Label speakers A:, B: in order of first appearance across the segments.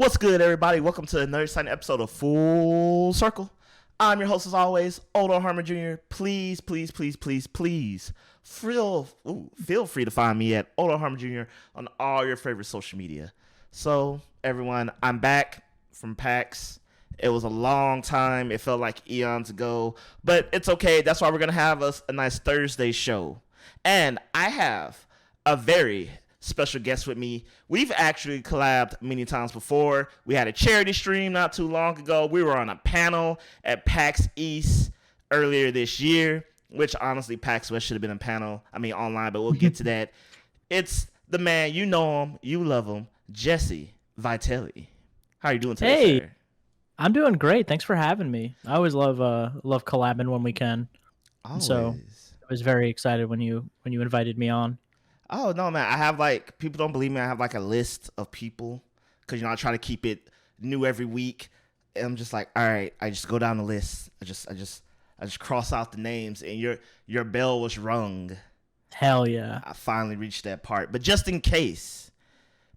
A: What's good, everybody? Welcome to another exciting episode of Full Circle. I'm your host, as always, Harmon Jr. Please feel free to find me at Harmon Jr. on all your favorite social media. So, everyone, I'm back from PAX. It was a long time. It felt like eons ago, but it's okay. That's why we're going to have a nice Thursday show. And I have a very special guest with me. We've actually collabed many times before. We had a charity stream not too long ago. We were on a panel at PAX East earlier this year, which honestly PAX West should have been a panel. Online, but we'll get to that. It's the man, you know him, you love him, Jesse Vitelli. How are you doing today,
B: Hey,
A: sir?
B: I'm doing great. Thanks for having me. I always love collabing when we can.
A: Always.
B: So I was very excited when you invited me on.
A: Oh, no, man. I have people don't believe me. I have a list of people because, I try to keep it new every week. And I'm just like, all right, I just go down the list. I just cross out the names, and your bell was rung.
B: Hell yeah.
A: I finally reached that part. But just in case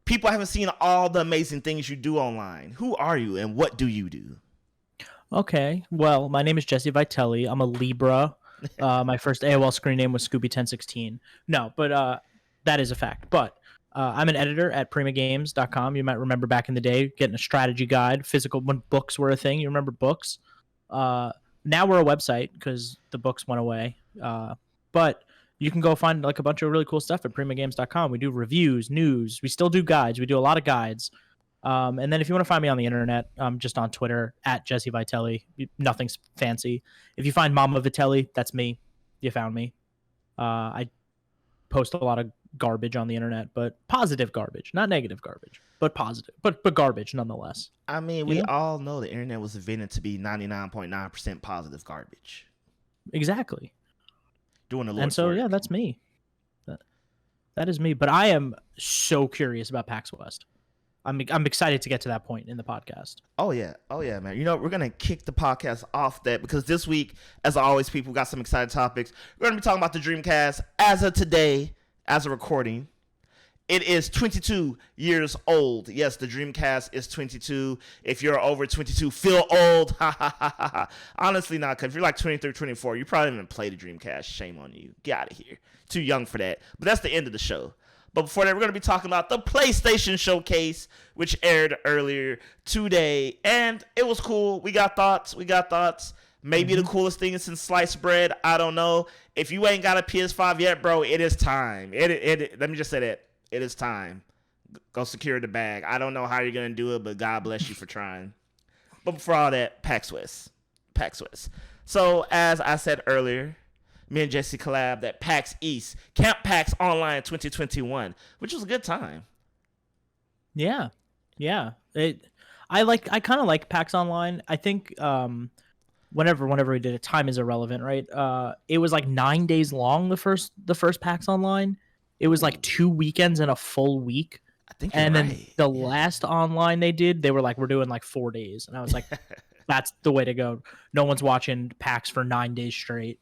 A: people haven't seen all the amazing things you do online, who are you and what do you do?
B: Okay. Well, my name is Jesse Vitelli. I'm a Libra. My first AOL screen name was Scooby1016. No, but that is a fact. But I'm an editor at primagames.com. You might remember back in the day getting a strategy guide, physical, when books were a thing. You remember books? Now we're a website because the books went away. But you can go find a bunch of really cool stuff at primagames.com. We do reviews, news. We still do guides. We do a lot of guides. And then if you want to find me on the internet, I'm just on Twitter at Jesse Vitelli. Nothing's fancy. If you find Mama Vitelli, that's me. You found me. I post a lot of garbage on the internet, but positive garbage, not negative garbage, but positive, but garbage nonetheless.
A: We all know the internet was invented to be 99.9% positive garbage.
B: Exactly.
A: Doing the Lord's
B: and so
A: work.
B: Yeah, that's me. That is me. But I am so curious about PAX West. I'm excited to get to that point in the podcast.
A: Oh yeah, man. We're gonna kick the podcast off that because this week, as always, people got some exciting topics. We're gonna be talking about the Dreamcast as of today, as a recording. It is 22 years old. Yes, the Dreamcast is 22. If you're over 22, feel old. Honestly, not. Because if you're 23, 24, you probably haven't played the Dreamcast. Shame on you. Get out of here. Too young for that. But that's the end of the show. But before that, we're going to be talking about the PlayStation Showcase, which aired earlier today. And it was cool. We got thoughts. Maybe the coolest thing is since sliced bread. I don't know. If you ain't got a PS5 yet, bro, it is time. Let me just say that. It is time. Go secure the bag. I don't know how you're going to do it, but God bless you for trying. But before all that, PAX West. So, as I said earlier, me and Jesse collabed at PAX East, Camp PAX Online 2021, which was a good time.
B: Yeah. I kind of like PAX Online. I think whenever we did it, time is irrelevant, right? It was 9 days long, the first PAX Online. It was 2 weekends and a full week.
A: I think you're right.
B: And then the last online they did, they were we're doing 4 days. And I was like, that's the way to go. No one's watching PAX for 9 days straight.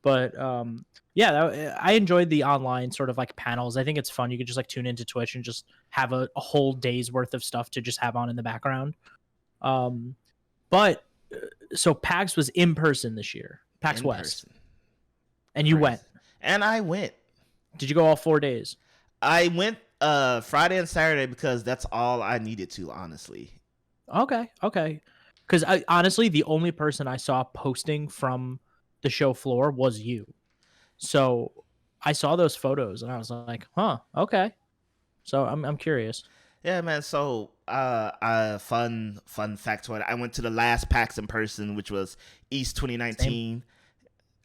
B: But I enjoyed the online sort of panels. I think it's fun. You could just tune into Twitch and just have a whole day's worth of stuff to just have on in the background. But so PAX was in person this year, PAX West. And you went.
A: And I went.
B: Did you go all 4 days?
A: I went Friday and Saturday because that's all I needed to, honestly.
B: Okay. Because honestly, the only person I saw posting from the show floor was you. So I saw those photos and I was like, huh, okay. So I'm curious.
A: Yeah, man. So fun factoid. I went to the last PAX in person, which was East 2019. Same.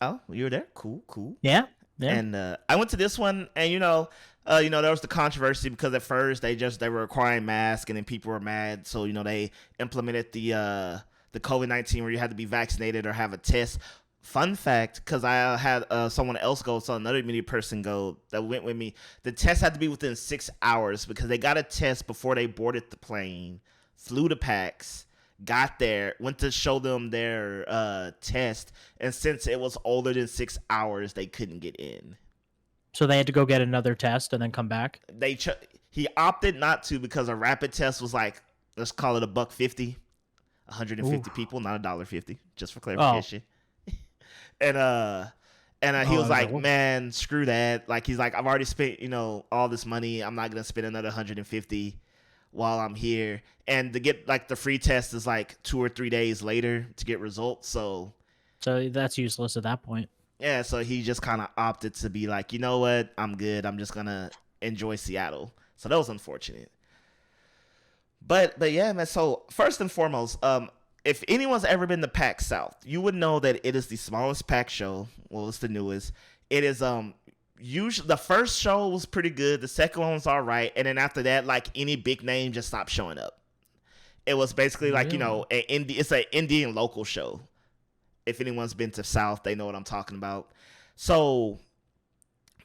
A: Oh, you were there? Cool.
B: Yeah.
A: And I went to this one, and there was the controversy because at first they were requiring masks, and then people were mad. So they implemented the COVID-19 where you had to be vaccinated or have a test. Fun fact, because I had someone else go, so another media person go that went with me. The test had to be within 6 hours because they got a test before they boarded the plane, flew to PAX, got there, went to show them their test, and since it was older than 6 hours, they couldn't get in.
B: So they had to go get another test and then come back?
A: He opted not to because a rapid test was Let's call it $1.50. 150
B: Ooh.
A: people, not $1.50, just for
B: Oh.
A: clarification. and he was
B: I was like,
A: like,
B: whoa.
A: man, screw that. Like, he's like, I've already spent, all this money. I'm not gonna spend another 150 while I'm here. And to get like the free test is like 2 or 3 days later to get results. So
B: So that's useless at that point.
A: yeah, so he just kind of opted to be like, you know what, I'm good. I'm just gonna enjoy Seattle. So that was unfortunate. But yeah, man. So first and foremost, if anyone's ever been to PAX South, you would know that it is the smallest PAX show. Well, it's the newest. It is usually the first show was pretty good. The second one was all right, and then after that, like any big name just stopped showing up. It was basically like
B: Really?
A: it's an Indian local show. If anyone's been to South, they know what I'm talking about. So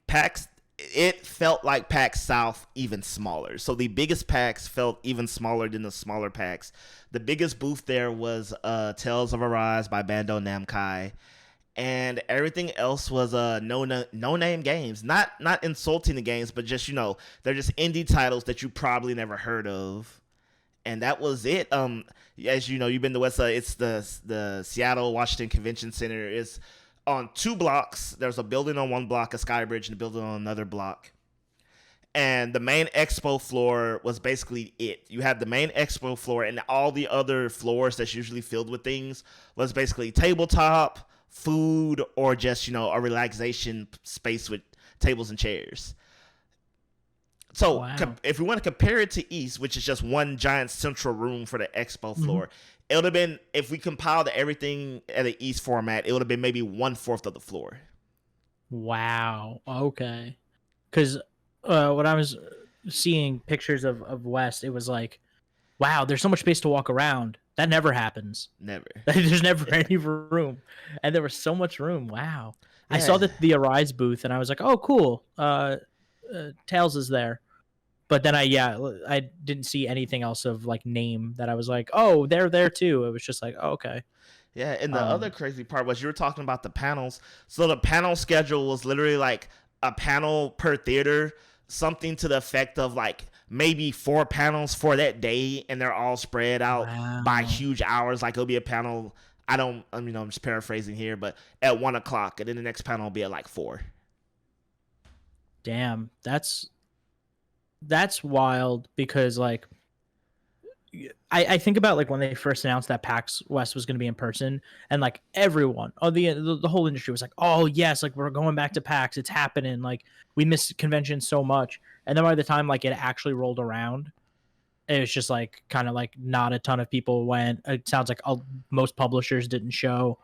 A: PAX, it felt like PAX South even smaller. So the biggest PAX felt even smaller than the smaller PAX. The biggest booth there was Tales of Arise by Bandai Namco, and everything else was no name games. Not insulting the games, but just they're just indie titles that you probably never heard of. And that was it. As you know, you've been to West Side. It's the Seattle Washington Convention Center. It's on 2 blocks. There's a building on one block, a sky bridge, and a building on another block. And the main expo floor was basically it. You have the main expo floor, and all the other floors that's usually filled with things was basically tabletop, food, or just a relaxation space with tables and chairs. So
B: Wow.
A: if we want to compare it to East, which is just one giant central room for the expo
B: Hmm.
A: floor, it would have been, if we compiled everything at the East format, it would have been maybe 1/4 of the floor.
B: Wow. Okay. Because when I was seeing pictures of West, it was like, wow, there's so much space to walk around. That never happens.
A: Never.
B: There's never any room, and there was so much room. Wow. I saw
A: Yeah.
B: the Arise booth, and I was like, oh, cool. Tails is there. But then I didn't see anything else of like name that I was like, oh, they're there too. It was just like, oh, okay.
A: Yeah, and the other
B: Um,
A: crazy part was you were talking about the panels. So the panel schedule was literally like a panel per theater, something to the effect of like maybe 4 panels for that day, and they're all spread out by
B: wow.
A: huge hours. Like it'll be a panel. I'm just paraphrasing here, but at 1 o'clock, and then the next panel will be at like 4.
B: Damn, that's wild because like I think about like when they first announced that PAX West was going to be in person, and like everyone, the whole industry was like, oh yes, like we're going back to PAX, it's happening. Like we miss conventions so much, and then by the time like it actually rolled around, it was just like kind of like not a ton of people went. It sounds like most publishers didn't show,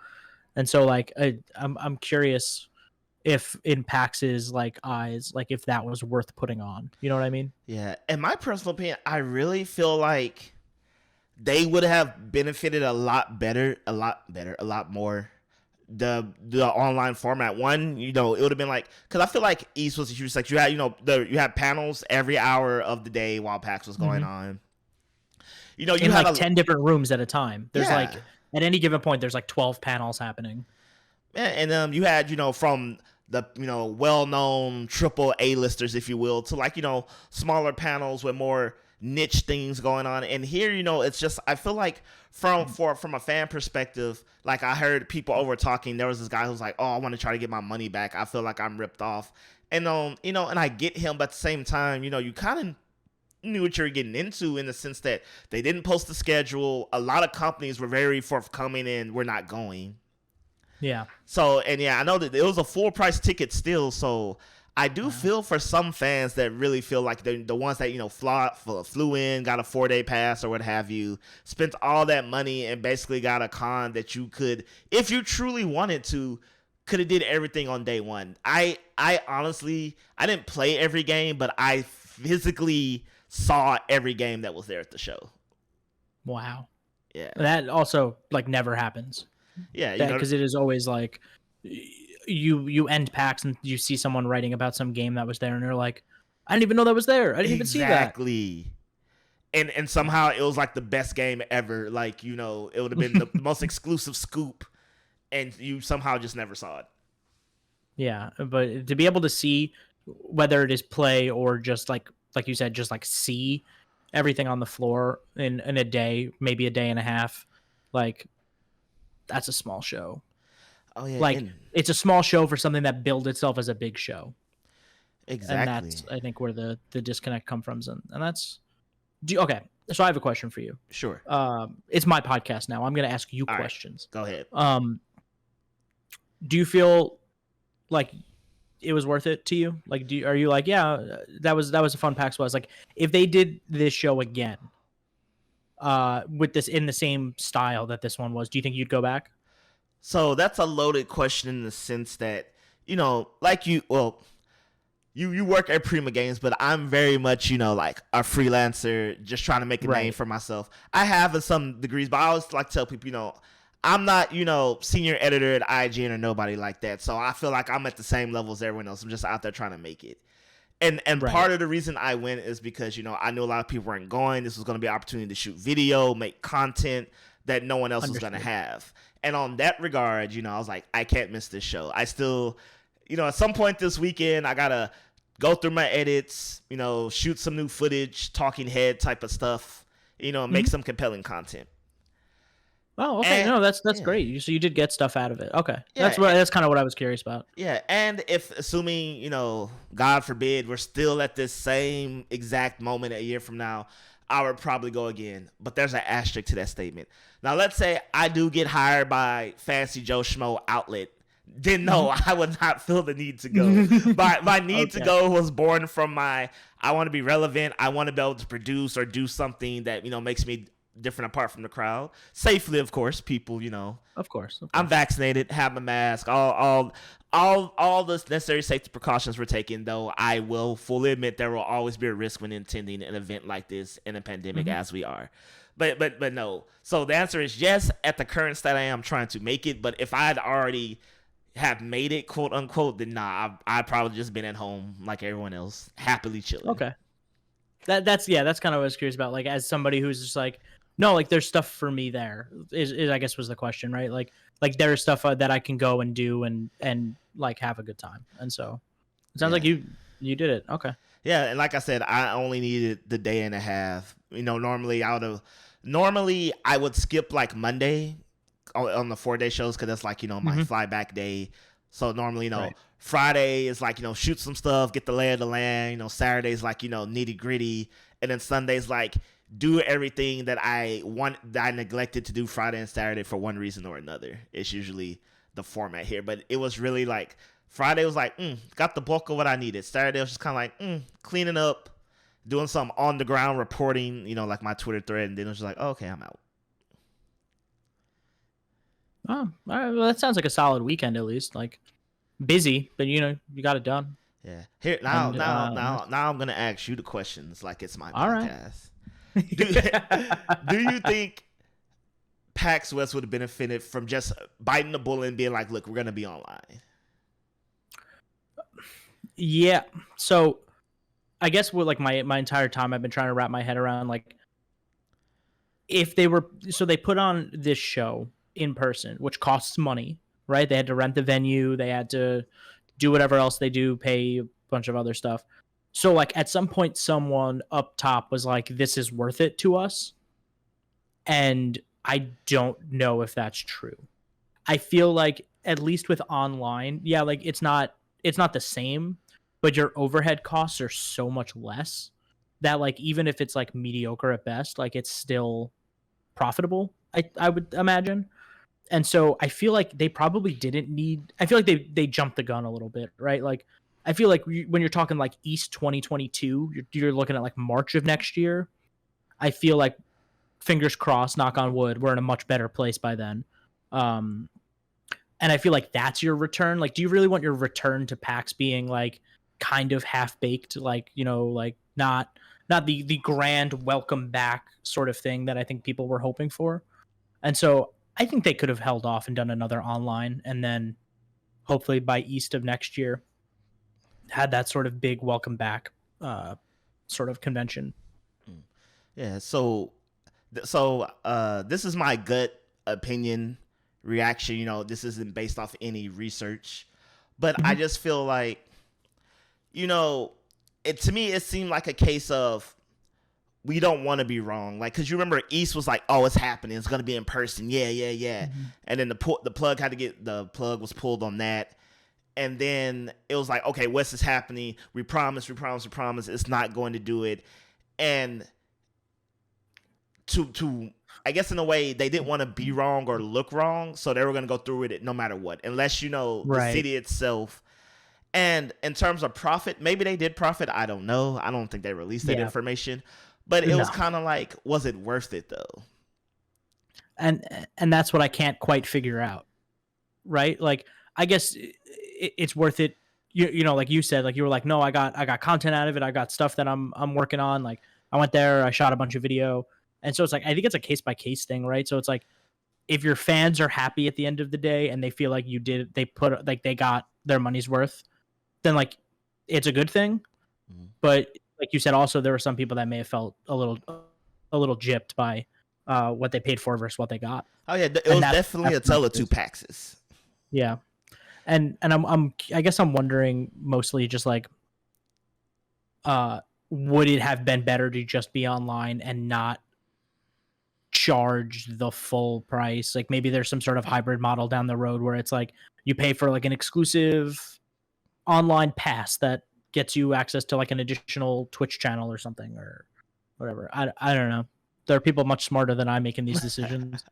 B: and so like I'm curious if in PAX's like eyes, like if that was worth putting on. You know what I mean?
A: Yeah, in my personal opinion, I really feel like they would have benefited a lot more. The online format one, it would have been like, because I feel like East was a huge, like you had you had panels every hour of the day while PAX was going
B: Mm-hmm.
A: on. You
B: In
A: had
B: like
A: a
B: 10 different rooms at a time. There's
A: yeah,
B: like at any given point there's like 12 panels happening.
A: and you had from the well known triple A listers, if you will, to like smaller panels with more niche things going on. And here, it's just, I feel like from a fan perspective, like I heard people over talking, there was this guy who was like, oh, I want to try to get my money back, I feel like I'm ripped off. And and I get him, but at the same time, you kind of knew what you were getting into, in the sense that they didn't post the schedule. A lot of companies were very forthcoming and we're not going.
B: Yeah.
A: So, and yeah, I know that it was a full price ticket still. So I do
B: Wow.
A: feel for some fans that really feel like the ones that flew in, got a 4-day pass or what have you, spent all that money and basically got a con that you could, if you truly wanted to, could have did everything on day one. I honestly, I didn't play every game, but I physically saw every game that was there at the show.
B: Wow.
A: Yeah,
B: That also like never happens.
A: yeah,
B: That because it is always like you end PAX and you see someone writing about some game that was there and they're like, I didn't even know that was there. I didn't even see that.
A: exactly. And somehow it was like the best game ever. Like, it would have been the most exclusive scoop, and you somehow just never saw it.
B: Yeah, but to be able to see whether it is play or just like you said, just like see everything on the floor in a day, maybe a day and a half, like that's a small show.
A: Oh yeah,
B: Like it's a small show for something that billed itself as a big show.
A: exactly.
B: And that's, I think, where the disconnect comes from. And that's okay. So I have a question for you.
A: Sure.
B: It's my podcast now. I'm going to ask you
A: All
B: questions.
A: Right, go ahead.
B: Do you feel like it was worth it to you? Like, are you like, yeah, that was a fun PAX West. Like, if they did this show again, with this in the same style that this one was, do you think you'd go back?
A: So that's a loaded question in the sense that, like you work at Prima Games, but I'm very much, like a freelancer, just trying to make a name for myself. I have in some degrees, but I always like to tell people, I'm not, senior editor at IGN or nobody like that. So I feel like I'm at the same level as everyone else. I'm just out there trying to make it. And part of the reason I went is because, I knew a lot of people weren't going. This was going to be an opportunity to shoot video, make content that no one else was going to have. And on that regard, I was like, I can't miss this show. I still, at some point this weekend, I got to go through my edits, shoot some new footage, talking head type of stuff, make some compelling content.
B: Oh, okay. No, that's great. So you did get stuff out of it. Okay. Yeah, that's kind of what I was curious about.
A: Yeah. And if assuming, God forbid, we're still at this same exact moment a year from now, I would probably go again. But there's an asterisk to that statement. Now, let's say I do get hired by Fancy Joe Schmo outlet. Then no, I would not feel the need to go. My need to go was born from I want to be relevant. I want to be able to produce or do something that, makes me different apart from the crowd. Safely, of course, people,
B: Of course.
A: I'm vaccinated, have my mask, all the necessary safety precautions were taken, though I will fully admit there will always be a risk when attending an event like this in a pandemic as we are. But no. So the answer is yes, at the current state I am trying to make it, but if I had already have made it, quote unquote, then nah, I'd probably just been at home like everyone else, happily chilling.
B: Okay. That's kind of what I was curious about. Like, as somebody who's just like, no, like there's stuff for me there is I guess was the question, right? Like there's stuff that I can go and do and like have a good time. And so it sounds like you did it. Okay.
A: Yeah. And like I said, I only needed the day and a half. Normally I would skip like Monday on the 4-day shows, because that's like, my fly back day. So normally, Friday is like, shoot some stuff, get the lay of the land. Saturday's like, nitty gritty. And then Sunday's like, do everything that I neglected to do Friday and Saturday for one reason or another. It's usually the format here. But it was really like, Friday was like, got the bulk of what I needed. Saturday was just kind of like, cleaning up, doing some on the ground reporting, like my Twitter thread. And then it was just like, oh, okay, I'm out.
B: Oh, all right. Well, that sounds like a solid weekend at least. Like, busy, but you got it done.
A: Yeah. Here now I'm gonna ask you the questions like it's my podcast. Right. Do you think PAX West would have benefited from just biting the bullet and being like, look, we're gonna be online?
B: Yeah. So I guess with like my entire time I've been trying to wrap my head around like, if they put on this show in person, which costs money, right? They had to rent the venue, they had to do whatever else they do, pay a bunch of other stuff. So like at some point someone up top was like, this is worth it to us. And I don't know if that's true. I feel like at least with online, yeah, like it's not the same, but your overhead costs are so much less that like even if it's like mediocre at best, like it's still profitable, I would imagine. And so I feel like they probably didn't need, I feel like they jumped the gun a little bit, right? Like I feel like when you're talking like East 2022, you're looking at like March of next year. I feel like, fingers crossed, knock on wood, we're in a much better place by then. And I feel like that's your return. Like, do you really want your return to PAX being like kind of half baked, like, like not the grand welcome back sort of thing that I think people were hoping for? And so I think they could have held off and done another online, and then hopefully by East of next year had that sort of big welcome back sort of convention.
A: Yeah. So this is my gut opinion reaction. This isn't based off any research, but I just feel like, to me, it seemed like a case of we don't want to be wrong. Like, cause you remember East was like, oh, it's happening. It's going to be in person. Yeah.
B: Mm-hmm.
A: And then the plug was pulled on that. And then it was like, okay, West is happening. We promise. It's not going to do it. And to I guess in a way they didn't want to be wrong or look wrong. So they were going to go through with it no matter what, unless, the city itself. And in terms of profit, maybe they did profit. I don't know. I don't think they released that information. But it was kind of like, was it worth it though?
B: And that's what I can't quite figure out, right? Like, I guess it's worth it. You know, like you said, like you were like, no, I got content out of it. I got stuff that I'm working on. Like, I went there, I shot a bunch of video, and so it's like I think it's a case by case thing, right? So it's like if your fans are happy at the end of the day and they feel like they got their money's worth, then like it's a good thing. Mm-hmm. But like you said, also there were some people that may have felt a little gypped by what they paid for versus what they got.
A: Oh yeah, it was definitely a tale of two PAXs.
B: Yeah, and I guess I'm wondering mostly just like, would it have been better to just be online and not charge the full price? Like maybe there's some sort of hybrid model down the road where it's like you pay for like an exclusive online pass that gets you access to like an additional Twitch channel or something or whatever. I don't know. There are people much smarter than I making these decisions.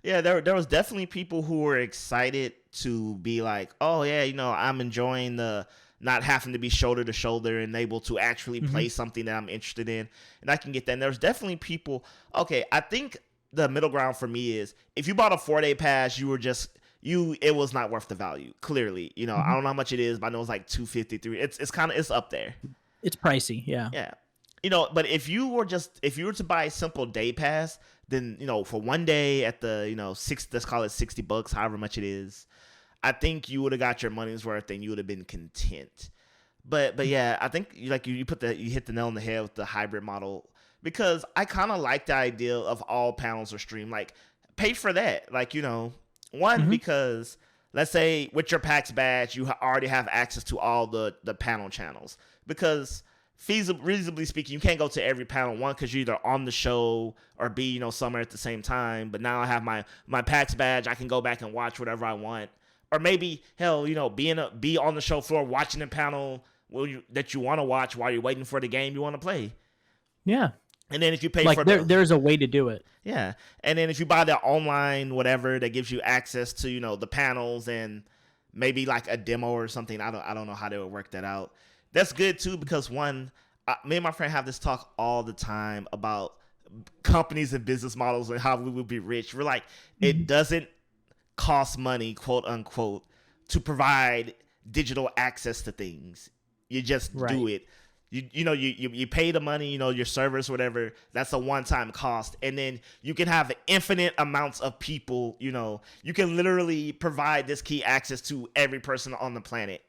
A: Yeah, there was definitely people who were excited to be like, oh yeah, I'm enjoying the not having to be shoulder to shoulder and able to actually play something that I'm interested in, and I can get that. And there's definitely people. Okay, I think the middle ground for me is if you bought a 4-day pass, it was not worth the value. Clearly, I don't know how much it is, but I know it's like $253. It's up there.
B: It's pricey, yeah.
A: Yeah. But if you were to buy a simple day pass, then, for one day at the, let's call it $60, however much it is, I think you would have got your money's worth and you would have been content. But yeah, I think you hit the nail on the head with the hybrid model, because I kind of like the idea of all panels are streamed. Like, pay for that. Like, because let's say with your PAX badge, you already have access to all the panel channels, because reasonably speaking, you can't go to every panel. One, because you're either on the show, or B, somewhere at the same time. But now I have my PAX badge. I can go back and watch whatever I want. Or maybe, hell, be on the show floor watching the panel that you want to watch while you're waiting for the game you want to play.
B: Yeah.
A: And then if you pay for
B: there's a way to do it.
A: Yeah. And then if you buy the online whatever that gives you access to, the panels and maybe like a demo or something, I don't know how they would work that out. That's good too, because me and my friend have this talk all the time about companies and business models and how we will be rich. We're like, it doesn't cost money, quote unquote, to provide digital access to things. You just do it. You pay the money, your servers, whatever. That's a one-time cost, and then you can have infinite amounts of people. You can literally provide this key access to every person on the planet.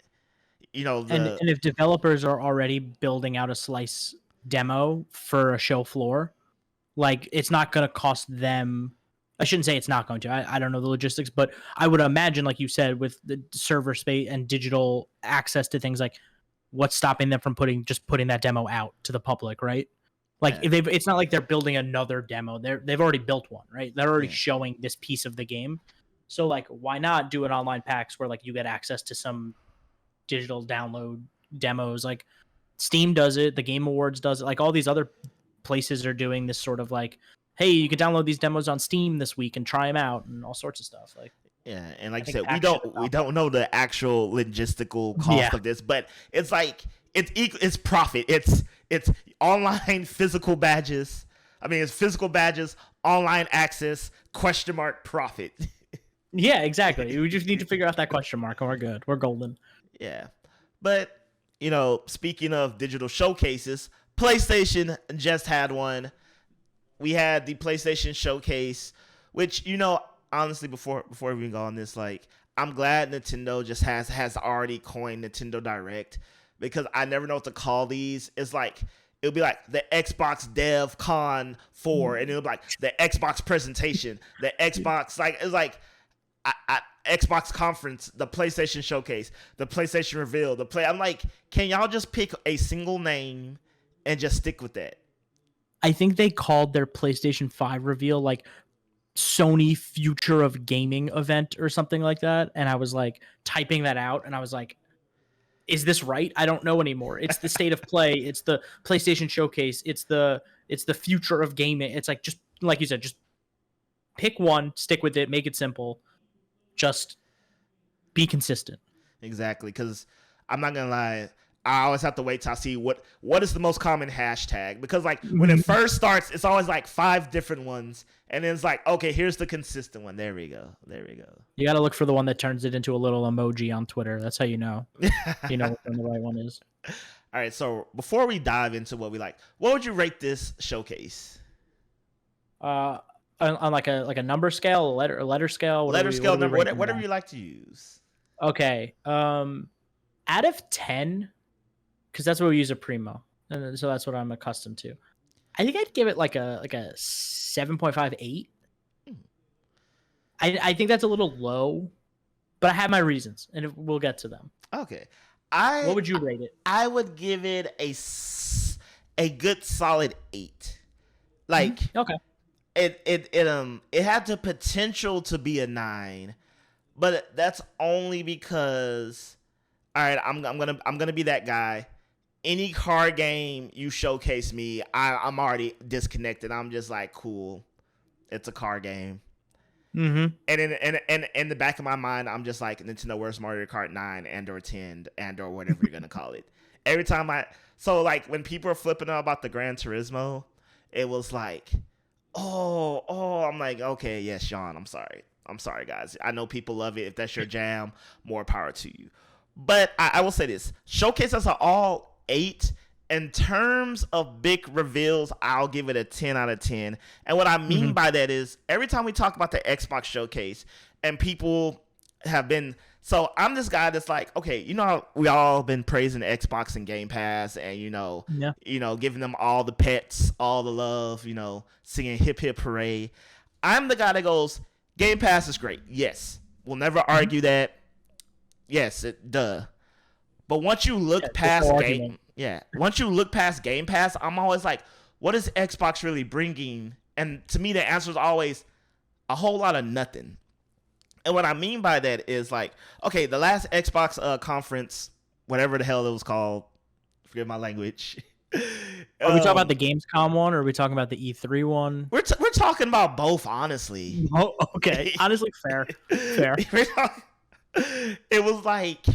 B: And if developers are already building out a slice demo for a show floor, like it's not going to cost them. I shouldn't say it's not going to. I don't know the logistics, but I would imagine, like you said, with the server space and digital access to things, like what's stopping them from putting that demo out to the public, right? Like it's not like they're building another demo. They've already built one, right? They're already showing this piece of the game. So like, why not do an online PAX where like you get access to some digital download demos? Like Steam does it, the Game Awards does it, like all these other places are doing this sort of like, hey, you can download these demos on Steam this week and try them out and all sorts of stuff. Like,
A: yeah, and like you said, we don't know the actual logistical cost of this, but it's like it's profit. It's online physical badges. I mean, it's physical badges, online access, profit.
B: Yeah, exactly. We just need to figure out that question mark and we're good. We're golden.
A: Yeah. But, speaking of digital showcases, PlayStation just had one. We had the PlayStation Showcase, which, honestly, before we even go on this, like, I'm glad Nintendo just has already coined Nintendo Direct, because I never know what to call these. It's like, it'll be like the Xbox Dev Con 4, and it'll be like the Xbox presentation, the Xbox, like, it's like, Xbox conference, the PlayStation Showcase, the PlayStation reveal, I'm like, can y'all just pick a single name and just stick with that?
B: I think they called their PlayStation 5 reveal like Sony Future of Gaming event or something like that. And I was like typing that out and I was like, is this right? I don't know anymore. It's the state of play. It's the PlayStation Showcase. It's the future of gaming. It's like, just like you said, just pick one, stick with it, make it simple. Just be consistent.
A: Exactly, because I'm not gonna lie, I always have to wait till I see what is the most common hashtag, because like when it first starts, it's always like 5 different ones, and then it's like, okay, here's the consistent one. There we go.
B: You got to look for the one that turns it into a little emoji on Twitter. That's how you know what the right one is.
A: All right, so before we dive into what we like, what would you rate this showcase?
B: On like a number scale, a letter scale,
A: whatever you like to use.
B: Okay. Out of 10, because that's what we use a primo, and so that's what I'm accustomed to. I think I'd give it like a 7.58. I think that's a little low, but I have my reasons, and we'll get to them.
A: Okay.
B: What would you rate it?
A: I would give it a good solid 8. Like,
B: okay.
A: It had the potential to be a 9, but that's only because, all right, I'm gonna be that guy. Any card game you showcase me, I'm already disconnected. I'm just like, cool, it's a card game.
B: Mm-hmm.
A: And in the back of my mind, I'm just like, Nintendo, where's Mario Kart 9 and or 10 and or whatever you're gonna call it. Every time like when people are flipping out about the Gran Turismo, it was like, oh, I'm like, okay, yes, Sean, I'm sorry, guys. I know people love it. If that's your jam, more power to you. But I will say this: showcases are all 8. In terms of big reveals, I'll give it a 10 out of 10. And what I mean by that is, every time we talk about the Xbox showcase, and people have been, so I'm this guy that's like, okay, how we all been praising Xbox and Game Pass, and giving them all the pets, all the love, singing hip hip hooray. I'm the guy that goes, Game Pass is great. Yes, we'll never argue that. Yes, duh. But once you look past once you look past Game Pass, I'm always like, what is Xbox really bringing? And to me, the answer is always a whole lot of nothing. And what I mean by that is like, okay, the last Xbox conference, whatever the hell it was called, forget my language.
B: Are we talking about the Gamescom one, or are we talking about the E3 one?
A: We're talking about both, honestly.
B: Oh, okay. Honestly, fair.
A: It was like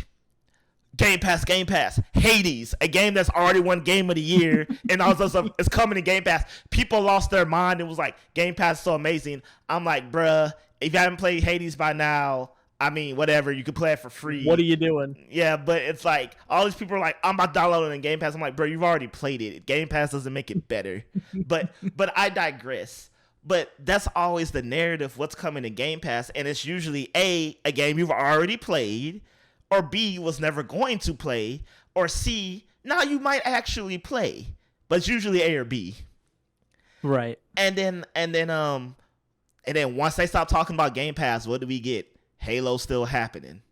A: Game Pass, Hades, a game that's already won Game of the Year, and all this stuff is coming to Game Pass. People lost their mind. It was like, Game Pass is so amazing. I'm like, bruh, if you haven't played Hades by now, I mean, whatever, you can play it for free.
B: What are you doing?
A: Yeah, but it's like, all these people are like, I'm about to download it in Game Pass. I'm like, bro, you've already played it. Game Pass doesn't make it better. but I digress. But that's always the narrative, what's coming to Game Pass, and it's usually a game you've already played, or B, was never going to play, or C, now you might actually play. But it's usually A or B.
B: Right.
A: And then once they stop talking about Game Pass, what do we get? Halo still happening.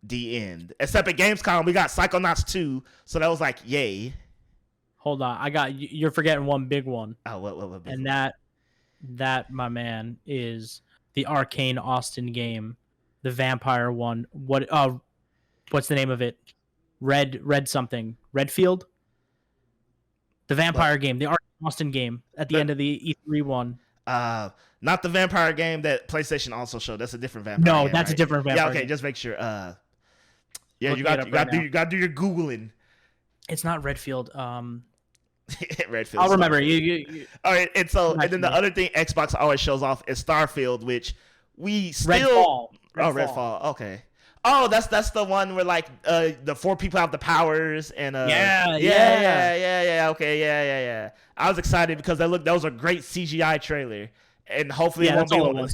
A: The end. Except at Gamescom, we got Psychonauts 2, so that was like, yay.
B: Hold on, you're forgetting one big one.
A: Oh, what big
B: and
A: one?
B: that, my man, is the Arcane Austin game, the vampire one. What's the name of it? Red something. Redfield? The vampire game, the Arcane Austin game at the end of the E3 one.
A: Not the vampire game that PlayStation also showed. That's a different vampire game.
B: No, that's
A: right?
B: a different vampire
A: game. Yeah, okay,
B: game.
A: Just make sure. Yeah, you got to do your Googling.
B: It's not Redfield.
A: Redfield.
B: I'll remember. You
A: all right, and then the other thing Xbox always shows off is Starfield, which we still Redfall. Okay. Oh, that's the one where like the 4 people have the powers and yeah. Okay, yeah. I was excited because that was a great CGI trailer, and hopefully it won't be one.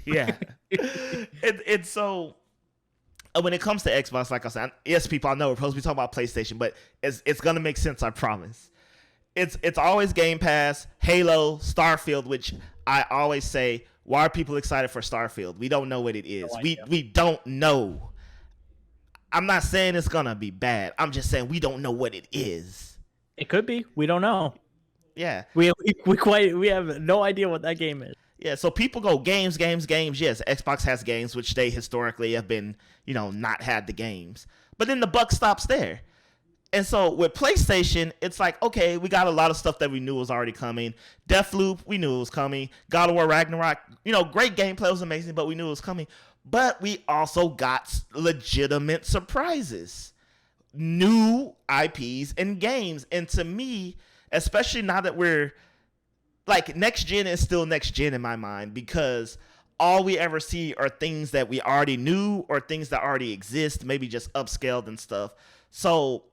A: Yeah. It's so. When it comes to Xbox, like I said, yes, people, I know we're supposed to be talking about PlayStation, but it's gonna make sense, I promise. It's always Game Pass, Halo, Starfield, which I always say, why are people excited for Starfield? We don't know what it is. We don't know. I'm not saying it's gonna be bad. I'm just saying we don't know what it is.
B: It could be. We don't know.
A: Yeah.
B: We have no idea what that game is.
A: Yeah, so people go games, games, games. Yes, Xbox has games, which they historically have been, not had the games. But then the buck stops there. And so with PlayStation, it's like, okay, we got a lot of stuff that we knew was already coming. Deathloop, we knew it was coming. God of War Ragnarok, great gameplay, was amazing, but we knew it was coming. But we also got legitimate surprises, new IPs and games. And to me, especially now that we're like, next gen is still next gen in my mind, because all we ever see are things that we already knew or things that already exist, maybe just upscaled and stuff. So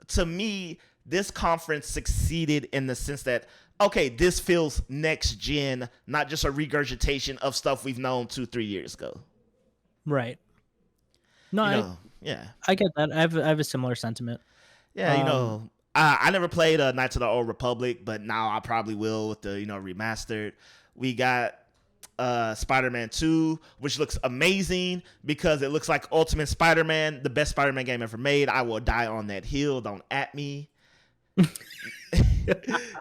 A: to me, this conference succeeded in the sense that, okay, this feels next gen, not just a regurgitation of stuff we've known 2-3 years ago.
B: Right. No, I get that. I have a similar sentiment.
A: Yeah, I never played Knights of the Old Republic, but now I probably will with the remastered. We got Spider-Man 2, which looks amazing because it looks like Ultimate Spider-Man, the best Spider-Man game ever made. I will die on that hill. Don't at me.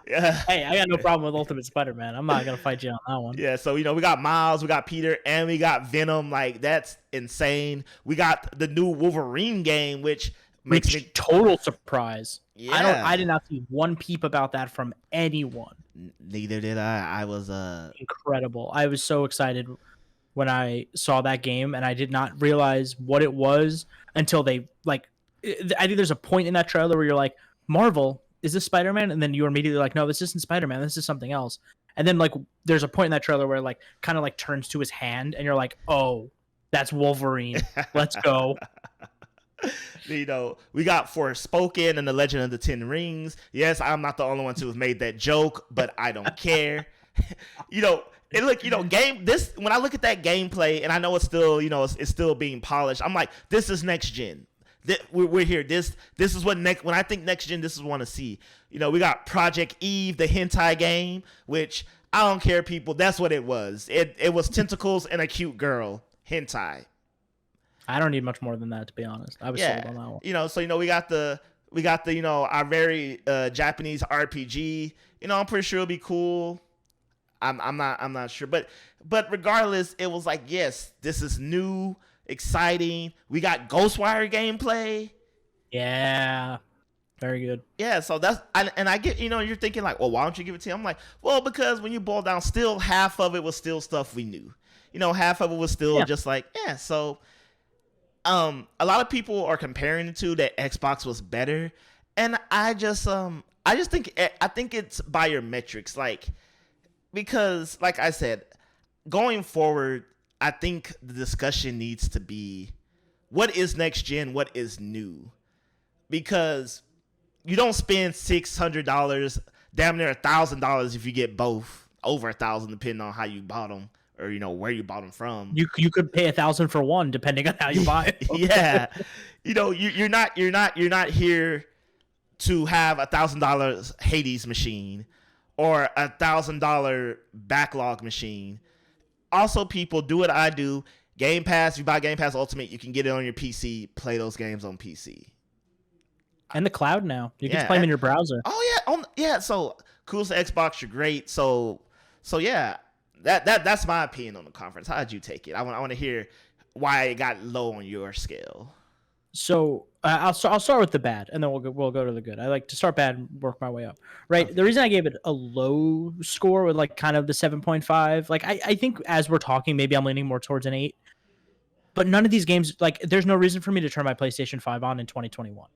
B: Yeah. Hey, I got no problem with Ultimate Spider-Man. I'm not gonna fight you on that one.
A: Yeah, so we got Miles, we got Peter, and we got Venom. Like, that's insane. We got the new Wolverine game, which makes me
B: total surprise.
A: Yeah.
B: I did not see one peep about that from anyone.
A: Neither did I. I was
B: incredible. I was so excited when I saw that game, and I did not realize what it was until they I think there's a point in that trailer where you're like, Marvel, is this Spider-Man? And then you're immediately like, no, this isn't Spider-Man. This is something else. And then there's a point in that trailer where kind of turns to his hand, and you're like, oh, that's Wolverine. Let's go.
A: We got Forspoken and the Legend of the Ten Rings. Yes, I'm not the only one to have made that joke, but I don't care. And look, when I look at that gameplay, and I know it's still, it's still being polished, I'm like, this is next gen. We're here. This is what when I think next gen, this is what I want to see. We got Project Eve, the hentai game, which I don't care, people. That's what it was. It was tentacles and a cute girl hentai.
B: I don't need much more than that, to be honest. I was sold on that one.
A: So we got the our very Japanese RPG. I'm pretty sure it'll be cool. I'm not sure, but regardless, it was like, yes, this is new, exciting. We got Ghostwire gameplay.
B: Yeah, very good.
A: Yeah, so I get, you're thinking like, well, why don't you give it to me? I'm like, well, because when you boil down, still half of it was still stuff we knew. Half of it was still just like, yeah. So a lot of people are comparing the two, that Xbox was better, and I just think it's by your metrics, because like I said, going forward, I think the discussion needs to be, what is next gen, what is new? Because you don't spend $600, damn near $1,000 if you get both, over $1,000 depending on how you bought them, or where you bought them from.
B: You could pay $1,000 for one, depending on how you buy it.
A: Yeah, you're not here to have $1,000 Hades machine or $1,000 backlog machine. Also, people, do what I do. Game Pass. You buy Game Pass Ultimate, you can get it on your PC. Play those games on PC.
B: And the cloud now, you can play them in your browser.
A: Oh yeah, So cool to Xbox. You're great. So yeah. That's my opinion on the conference. How did you take it? I want to hear why it got low on your scale.
B: So I'll start with the bad, and then we'll go to the good. I like to start bad and work my way up. Right. Okay. The reason I gave it a low score with kind of the 7.5, I think as we're talking, maybe I'm leaning more towards an 8. But none of these games, there's no reason for me to turn my PlayStation 5 on in 2021.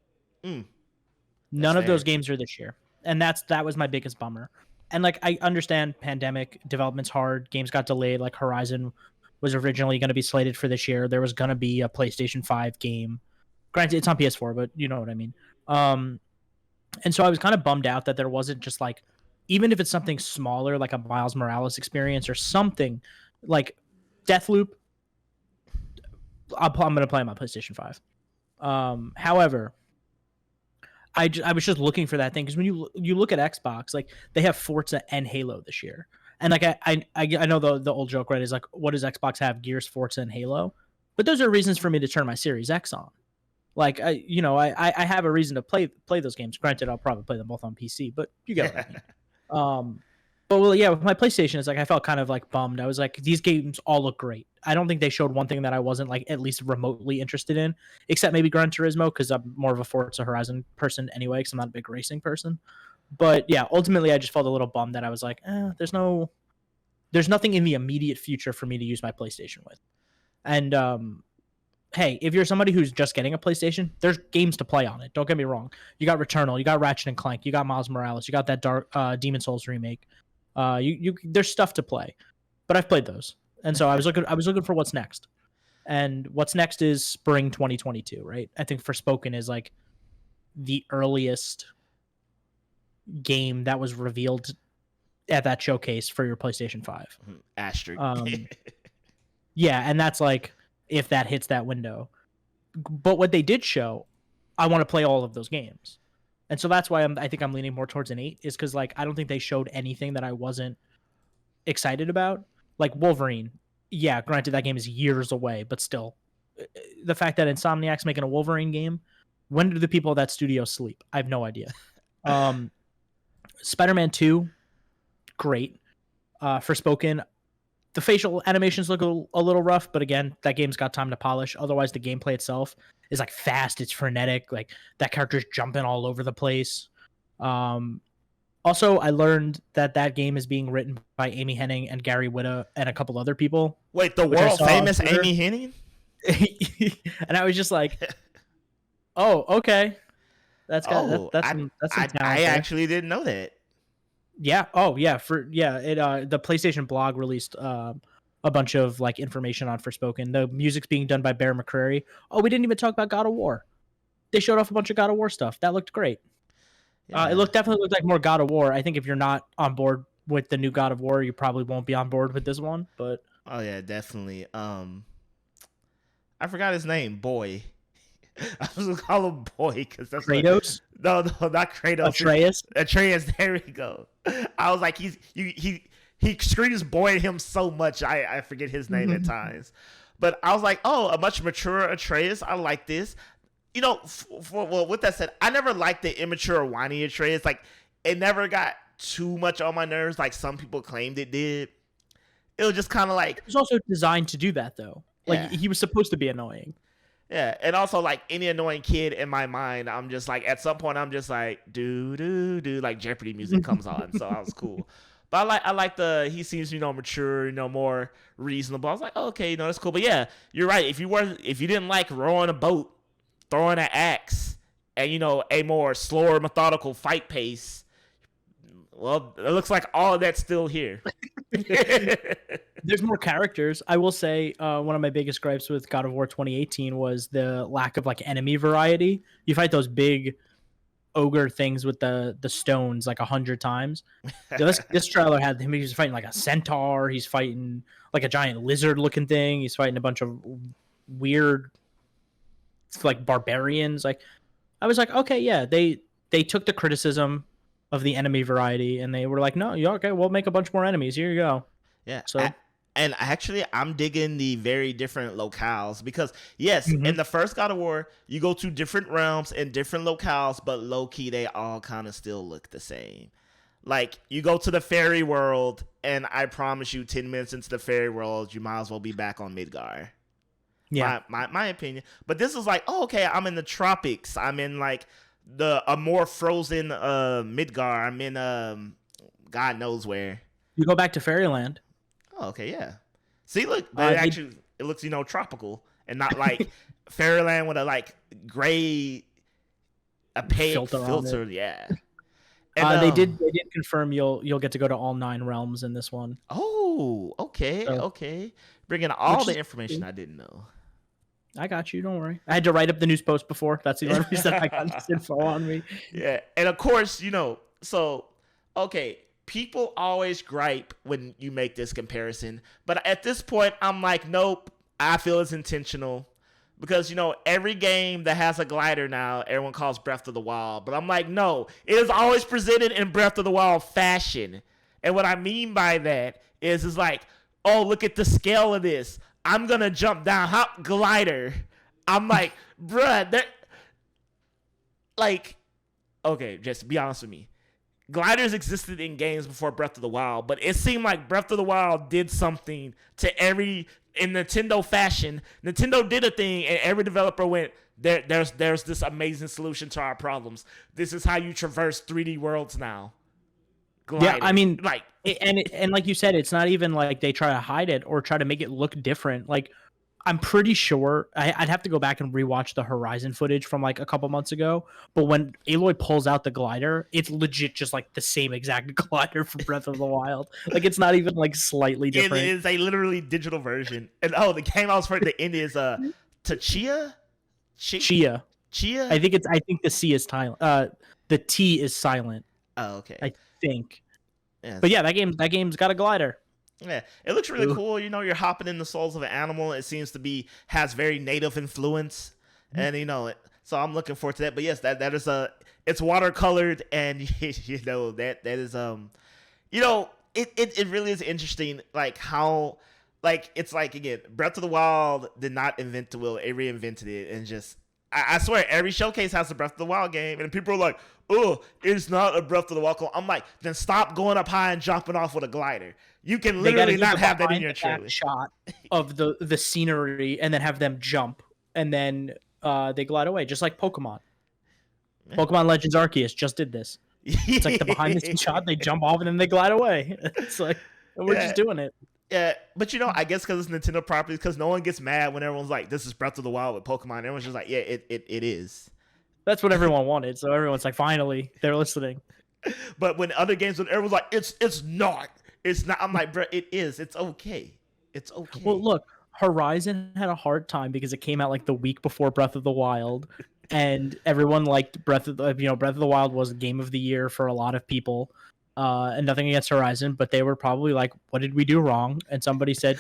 B: None of those games are this year, and that was my biggest bummer. And I understand pandemic, development's hard, games got delayed. Horizon was originally going to be slated for this year. There was going to be a PlayStation 5 game. Granted, it's on PS4, but you know what I mean. And so I was kind of bummed out that there wasn't just even if it's something smaller, like a Miles Morales experience or something like Deathloop, I'm going to play on my PlayStation 5. However, I was just looking for that thing, because when you look at Xbox, they have Forza and Halo this year, and I know the old joke, right, is what does Xbox have? Gears, Forza, and Halo, but those are reasons for me to turn my Series X on. I have a reason to play those games. Granted, I'll probably play them both on PC, but you get what I mean. But well, yeah, with my PlayStation, it's like I felt kind of like bummed. I was like, these games all look great. I don't think they showed one thing that I wasn't like at least remotely interested in, except maybe Gran Turismo because I'm more of a Forza Horizon person anyway, because I'm not a big racing person. But yeah, ultimately, I just felt a little bummed that I was like, there's nothing in the immediate future for me to use my PlayStation with. And hey, if you're somebody who's just getting a PlayStation, there's games to play on it. Don't get me wrong. You got Returnal, you got Ratchet and Clank, you got Miles Morales, you got that Dark Demon Souls remake. There's stuff to play, but I've played those, and so I was looking for what's next, and what's next is spring 2022, right? I think Forspoken is like the earliest game that was revealed at that showcase for your PlayStation 5.
A: Asterisk.
B: Yeah, and that's like if that hits that window. But what they did show, I want to play all of those games. And so that's why I think I'm leaning more towards an 8 is because like I don't think they showed anything that I wasn't excited about. Like Wolverine, yeah, granted that game is years away, but still, the fact that Insomniac's making a Wolverine game, when do the people at that studio sleep? I have no idea. Spider-Man 2, great. Forspoken, the facial animations look a little rough, but again, that game's got time to polish. Otherwise, the gameplay itself is like fast, it's frenetic, like that character's jumping all over the place. Also, I learned that game is being written by Amy Hennig and Gary Whitta and a couple other people.
A: Wait, the world famous Amy Hennig?
B: And I was just like, oh, okay. That's some talent.
A: I actually didn't know that.
B: Yeah. Oh, yeah. The PlayStation blog released a bunch of like information on Forspoken. The music's being done by Bear McCreary. Oh, we didn't even talk about God of War. They showed off a bunch of God of War stuff. That looked great. Yeah. It definitely looked like more God of War. I think if you're not on board with the new God of War, you probably won't be on board with this one. But
A: oh yeah, definitely. I forgot his name. Boy. I was gonna call him Boy because that's
B: Kratos.
A: No, not Kratos. Atreus. There we go. I was like, he screams Boy at him so much. I forget his name at times. But I was like, oh, a much mature Atreus. I like this. You know, well, with that said, I never liked the immature, whiny Atreus. Like, it never got too much on my nerves, like some people claimed it did. It was just kind of like...
B: It was also designed to do that, though. Like, he was supposed to be annoying.
A: Yeah, and also, like, any annoying kid in my mind, I'm just like, at some point, I'm just like, do, like Jeopardy music comes on, so I was cool. But I like he seems, mature, more reasonable. I was like, oh, okay, that's cool. But yeah, you're right. If you didn't like rowing a boat, throwing an axe, and a more slower, methodical fight pace, well, it looks like all of that's still here.
B: There's more characters. I will say one of my biggest gripes with God of War 2018 was the lack of like enemy variety. You fight those big ogre things with the stones like 100 times. This trailer had him. He was fighting like a centaur. He's fighting like a giant lizard looking thing. He's fighting a bunch of weird like barbarians. Like I was like, okay, yeah, they took the criticism of the enemy variety and they were like, no, yeah, okay, we'll make a bunch more enemies. Here you go.
A: Yeah. So and actually I'm digging the very different locales because yes, in the first God of War, you go to different realms and different locales, but low key they all kind of still look the same. Like you go to the fairy world and I promise you 10 minutes into the fairy world, you might as well be back on Midgar. Yeah. My opinion. But this is like, oh, okay, I'm in the tropics. I'm in like a more frozen Midgar. I'm in God knows where.
B: You go back to Fairyland.
A: Oh, okay, yeah. See, look, it looks, tropical and not like Fairyland with a like gray opaque filter. Yeah. And,
B: they did confirm you'll get to go to all 9 realms in this one.
A: Oh, okay, okay. Bringing all the information I didn't know.
B: I got you. Don't worry. I had to write up the news post before. That's the only reason I got this info on me.
A: Yeah, and of course, so okay. People always gripe when you make this comparison, but at this point, I'm like, nope. I feel it's intentional because every game that has a glider now, everyone calls Breath of the Wild, but I'm like, no, it is always presented in Breath of the Wild fashion, and what I mean by that is like, oh, look at the scale of this. I'm gonna jump down, hop glider. I'm like, bruh, that, like, okay, just be honest with me. gliders existed in games before Breath of the Wild, but it seemed like Breath of the Wild did something to every, in Nintendo fashion. Nintendo did a thing, and every developer went, there's this amazing solution to our problems. This is how you traverse 3D worlds now. Gliding.
B: Yeah, I mean,
A: like,
B: and like you said, it's not even like they try to hide it or try to make it look different. Like, I'm pretty sure I'd have to go back and rewatch the Horizon footage from like a couple months ago. But when Aloy pulls out the glider, it's legit just like the same exact glider from Breath of the Wild. Like, it's not even like slightly different.
A: It is a literally digital version. And the game I was for the end is Tachia?
B: Chia. I think the C is silent. The T is silent.
A: Oh, okay.
B: I think.
A: Yeah,
B: but yeah, that game's got a glider.
A: Yeah, it looks really cool. You know, you're hopping in the souls of an animal. It seems to be has very native influence, and so I'm looking forward to that. But yes, that is it's watercolored, and that is it really is interesting, like how, like, it's like, again, Breath of the Wild did not invent the wheel; it reinvented it, and just I swear every showcase has a Breath of the Wild game, and people are like, oh, it's not a Breath of the Wild. I'm like, then stop going up high and jumping off with a glider. You can literally not have that in your trailer.
B: Shot of the scenery, and then have them jump, and then they glide away, just like Pokemon. Yeah. Pokemon Legends Arceus just did this. It's like the behind the scenes shot. They jump off and then they glide away. It's like we're just doing it.
A: Yeah, but I guess because it's Nintendo properties, because no one gets mad when everyone's like, "This is Breath of the Wild with Pokemon." Everyone's just like, "Yeah, it is."
B: That's what everyone wanted, so everyone's like, "Finally, they're listening."
A: But when other games, when everyone's like, "It's not." It's not. I'm like, bro, it is. It's okay. It's okay.
B: Well, look, Horizon had a hard time because it came out like the week before Breath of the Wild, and everyone liked Breath of the Wild was game of the year for a lot of people. And nothing against Horizon, but they were probably like, "What did we do wrong?" And somebody said,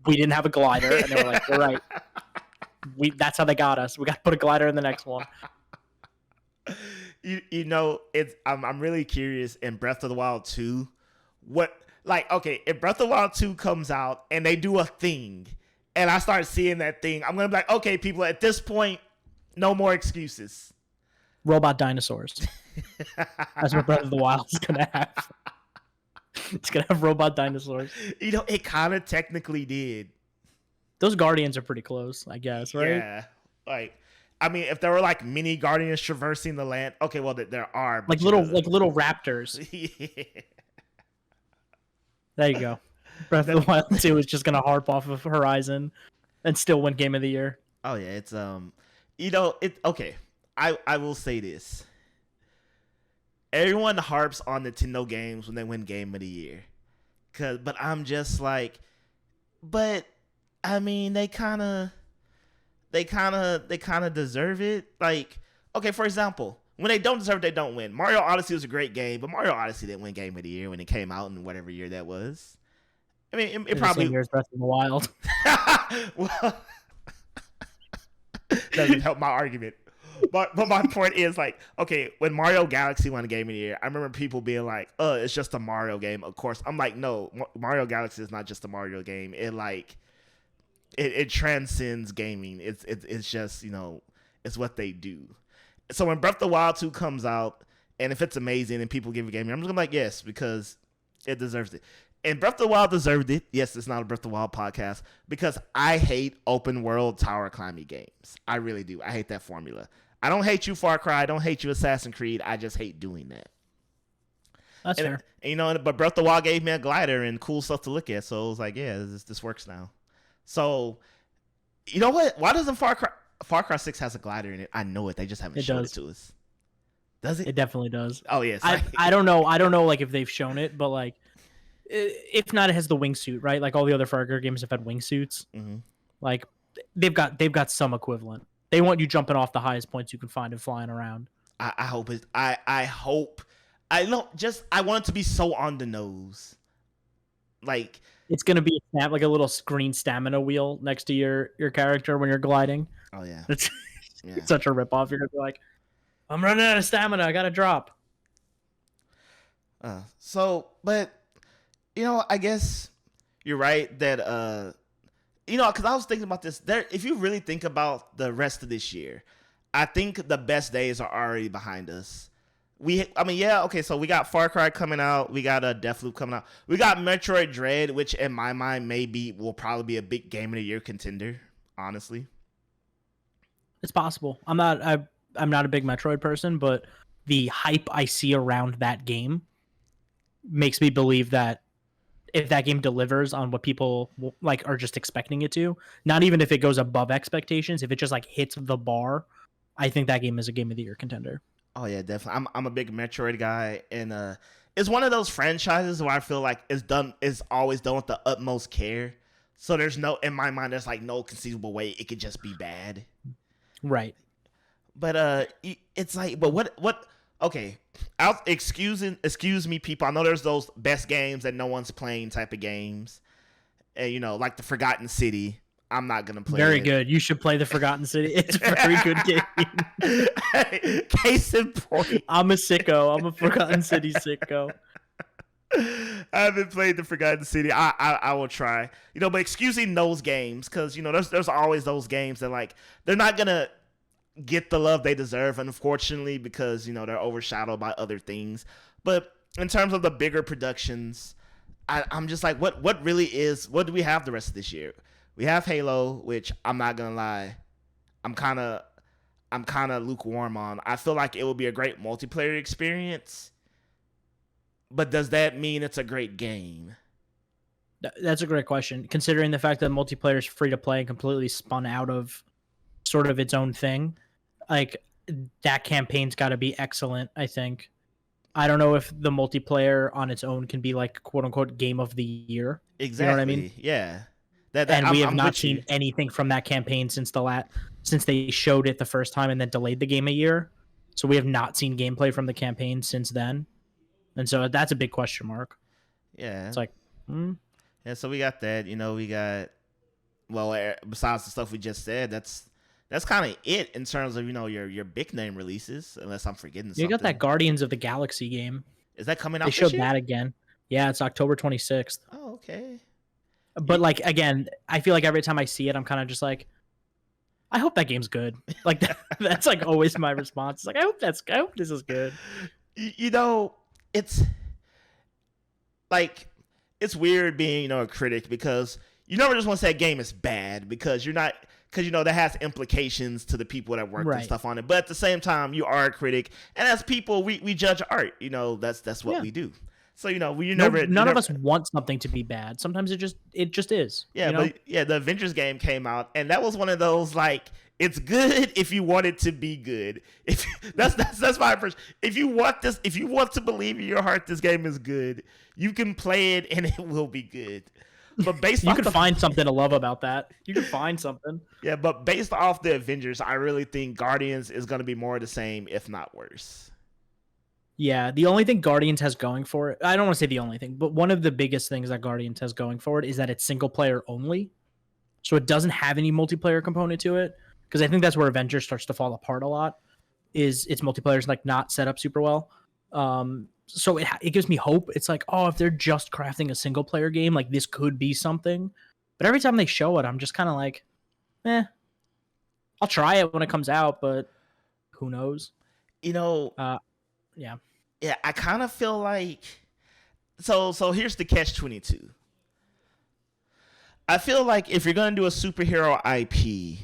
B: "We didn't have a glider," and they were like, "You're right. That's how they got us. We got to put a glider in the next one."
A: I'm really curious in Breath of the Wild 2, if Breath of the Wild 2 comes out and they do a thing and I start seeing that thing, I'm going to be like, okay, people, at this point, no more excuses.
B: Robot dinosaurs. That's what Breath of the Wild is going to have. It's going to have robot dinosaurs.
A: It kind of technically did.
B: Those Guardians are pretty close, I guess, right?
A: Yeah. If there were like mini Guardians traversing the land, okay, well, there are.
B: Like little raptors.
A: Yeah.
B: There you go. Breath of the Wild 2 is just gonna harp off of Horizon and still win Game of the Year.
A: Oh yeah, it's okay. I will say this. Everyone harps on Nintendo games when they win Game of the Year. But I'm just like, but I mean they kinda deserve it. Like, okay, for example, when they don't deserve it, they don't win. Mario Odyssey was a great game, but Mario Odyssey didn't win Game of the Year when it came out in whatever year that was. I mean, it probably...
B: the same year as Breath of the Wild.
A: Well, doesn't help my argument. But my point is, like, okay, when Mario Galaxy won Game of the Year, I remember people being like, it's just a Mario game, of course. I'm like, no, Mario Galaxy is not just a Mario game. It transcends gaming. It's just, it's what they do. So when Breath of the Wild 2 comes out, and if it's amazing and people give it game, I'm just gonna be like, yes, because it deserves it. And Breath of the Wild deserved it. Yes, it's not a Breath of the Wild podcast, because I hate open world tower climbing games. I really do. I hate that formula. I don't hate you, Far Cry. I don't hate you, Assassin's Creed. I just hate doing that.
B: That's fair.
A: But Breath of the Wild gave me a glider and cool stuff to look at, so it was like, yeah, this works now. So, you know what? Why doesn't Far Cry 6 has a glider in it? I know it. They just haven't shown it to us. Does it?
B: It definitely does.
A: Oh, yes.
B: I don't know. I don't know, like, if they've shown it, but, like, if not, it has the wingsuit, right? Like, all the other Far Cry games have had wingsuits.
A: Mm-hmm.
B: Like, they've got some equivalent. They want you jumping off the highest points you can find and flying around.
A: I hope it. I hope. I want it to be so on the nose. Like,
B: it's gonna be like a little green stamina wheel next to your character when you're gliding.
A: Oh yeah,
B: it's such a ripoff. You're gonna be like, I'm running out of stamina. I gotta drop.
A: But I guess you're right that because I was thinking about this. If you really think about the rest of this year, I think the best days are already behind us, Okay, so we got Far Cry coming out. We got Deathloop coming out. We got Metroid Dread, which in my mind will probably be a big Game of the Year contender, honestly.
B: It's possible. I'm not a big Metroid person, but the hype I see around that game makes me believe that if that game delivers on what people like are just expecting it to, not even if it goes above expectations, if it just like hits the bar, I think that game is a Game of the Year contender.
A: Oh yeah, definitely. I'm a big Metroid guy, and it's one of those franchises where I feel like it's always done with the utmost care. So in my mind, there's like no conceivable way it could just be bad.
B: Right.
A: But it's like, but what? Okay, excuse me, people. I know there's those best games that no one's playing type of games, and like the Forgotten City. I'm not gonna play.
B: Very good. You should play the Forgotten City. It's a very good game.
A: Case in point,
B: I'm a sicko. I'm a Forgotten City sicko.
A: I haven't played the Forgotten City. I will try. But excusing those games, because there's always those games that like they're not gonna get the love they deserve, unfortunately, because they're overshadowed by other things. But in terms of the bigger productions, I'm just like, what do we have the rest of this year? We have Halo, which I'm not gonna lie, I'm kind of lukewarm on. I feel like it will be a great multiplayer experience, but does that mean it's a great game?
B: That's a great question, considering the fact that multiplayer is free to play and completely spun out of sort of its own thing. Like, that campaign's got to be excellent, I think. I don't know if the multiplayer on its own can be like quote unquote game of the year.
A: Exactly.
B: You know what I mean?
A: Yeah.
B: And we have not seen anything from that campaign since they showed it the first time and then delayed the game a year. So we have not seen gameplay from the campaign since then. And so that's a big question mark.
A: Yeah.
B: It's like,
A: Yeah, so we got that. We got, well, besides the stuff we just said, that's kind of it in terms of, your big name releases, unless I'm forgetting something.
B: You got that Guardians of the Galaxy game.
A: Is that coming out
B: They showed
A: this year?
B: that again. Yeah, it's October 26th.
A: Oh, okay.
B: But like, again, I feel like every time I see it, I'm kind of just like, I hope that game's good. Like that's like always my response. It's like, I hope this is good.
A: It's like, it's weird being, a critic, because you never just want to say a game is bad because that has implications to the people that worked and stuff on it. But at the same time, you are a critic, and as people, we judge art. That's what we do. So none
B: of us want something to be bad. Sometimes it just is.
A: Yeah, but the Avengers game came out, and that was one of those like, it's good if you want it to be good. If that's my impression. If you want to believe in your heart this game is good, you can play it and it will be good. But
B: you can find something to love about that. You can find something.
A: Yeah, but based off the Avengers, I really think Guardians is going to be more of the same, if not worse.
B: Yeah, the only thing Guardians has going for it, I don't want to say the only thing, but one of the biggest things that Guardians has going for it is that it's single player only. So it doesn't have any multiplayer component to it. Because I think that's where Avengers starts to fall apart a lot, is its multiplayer's like not set up super well. So it gives me hope. It's like, oh, if they're just crafting a single player game, like this could be something. But every time they show it, I'm just kind of like, I'll try it when it comes out, but who knows? Yeah.
A: Yeah, I kind of feel like, so here's the catch-22. I feel like if you're going to do a superhero IP,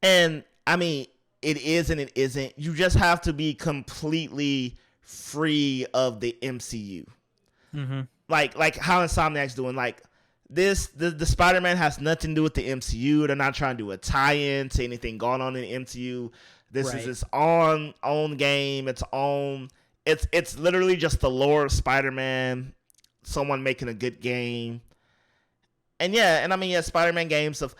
A: and I mean, it is and it isn't, you just have to be completely free of the MCU.
B: Mm-hmm.
A: Like how Insomniac's doing, like the Spider-Man has nothing to do with the MCU. They're not trying to do a tie-in to anything going on in the MCU. This is its own game, it's literally just the lore of Spider-Man, someone making a good game. And I mean, Spider-Man games have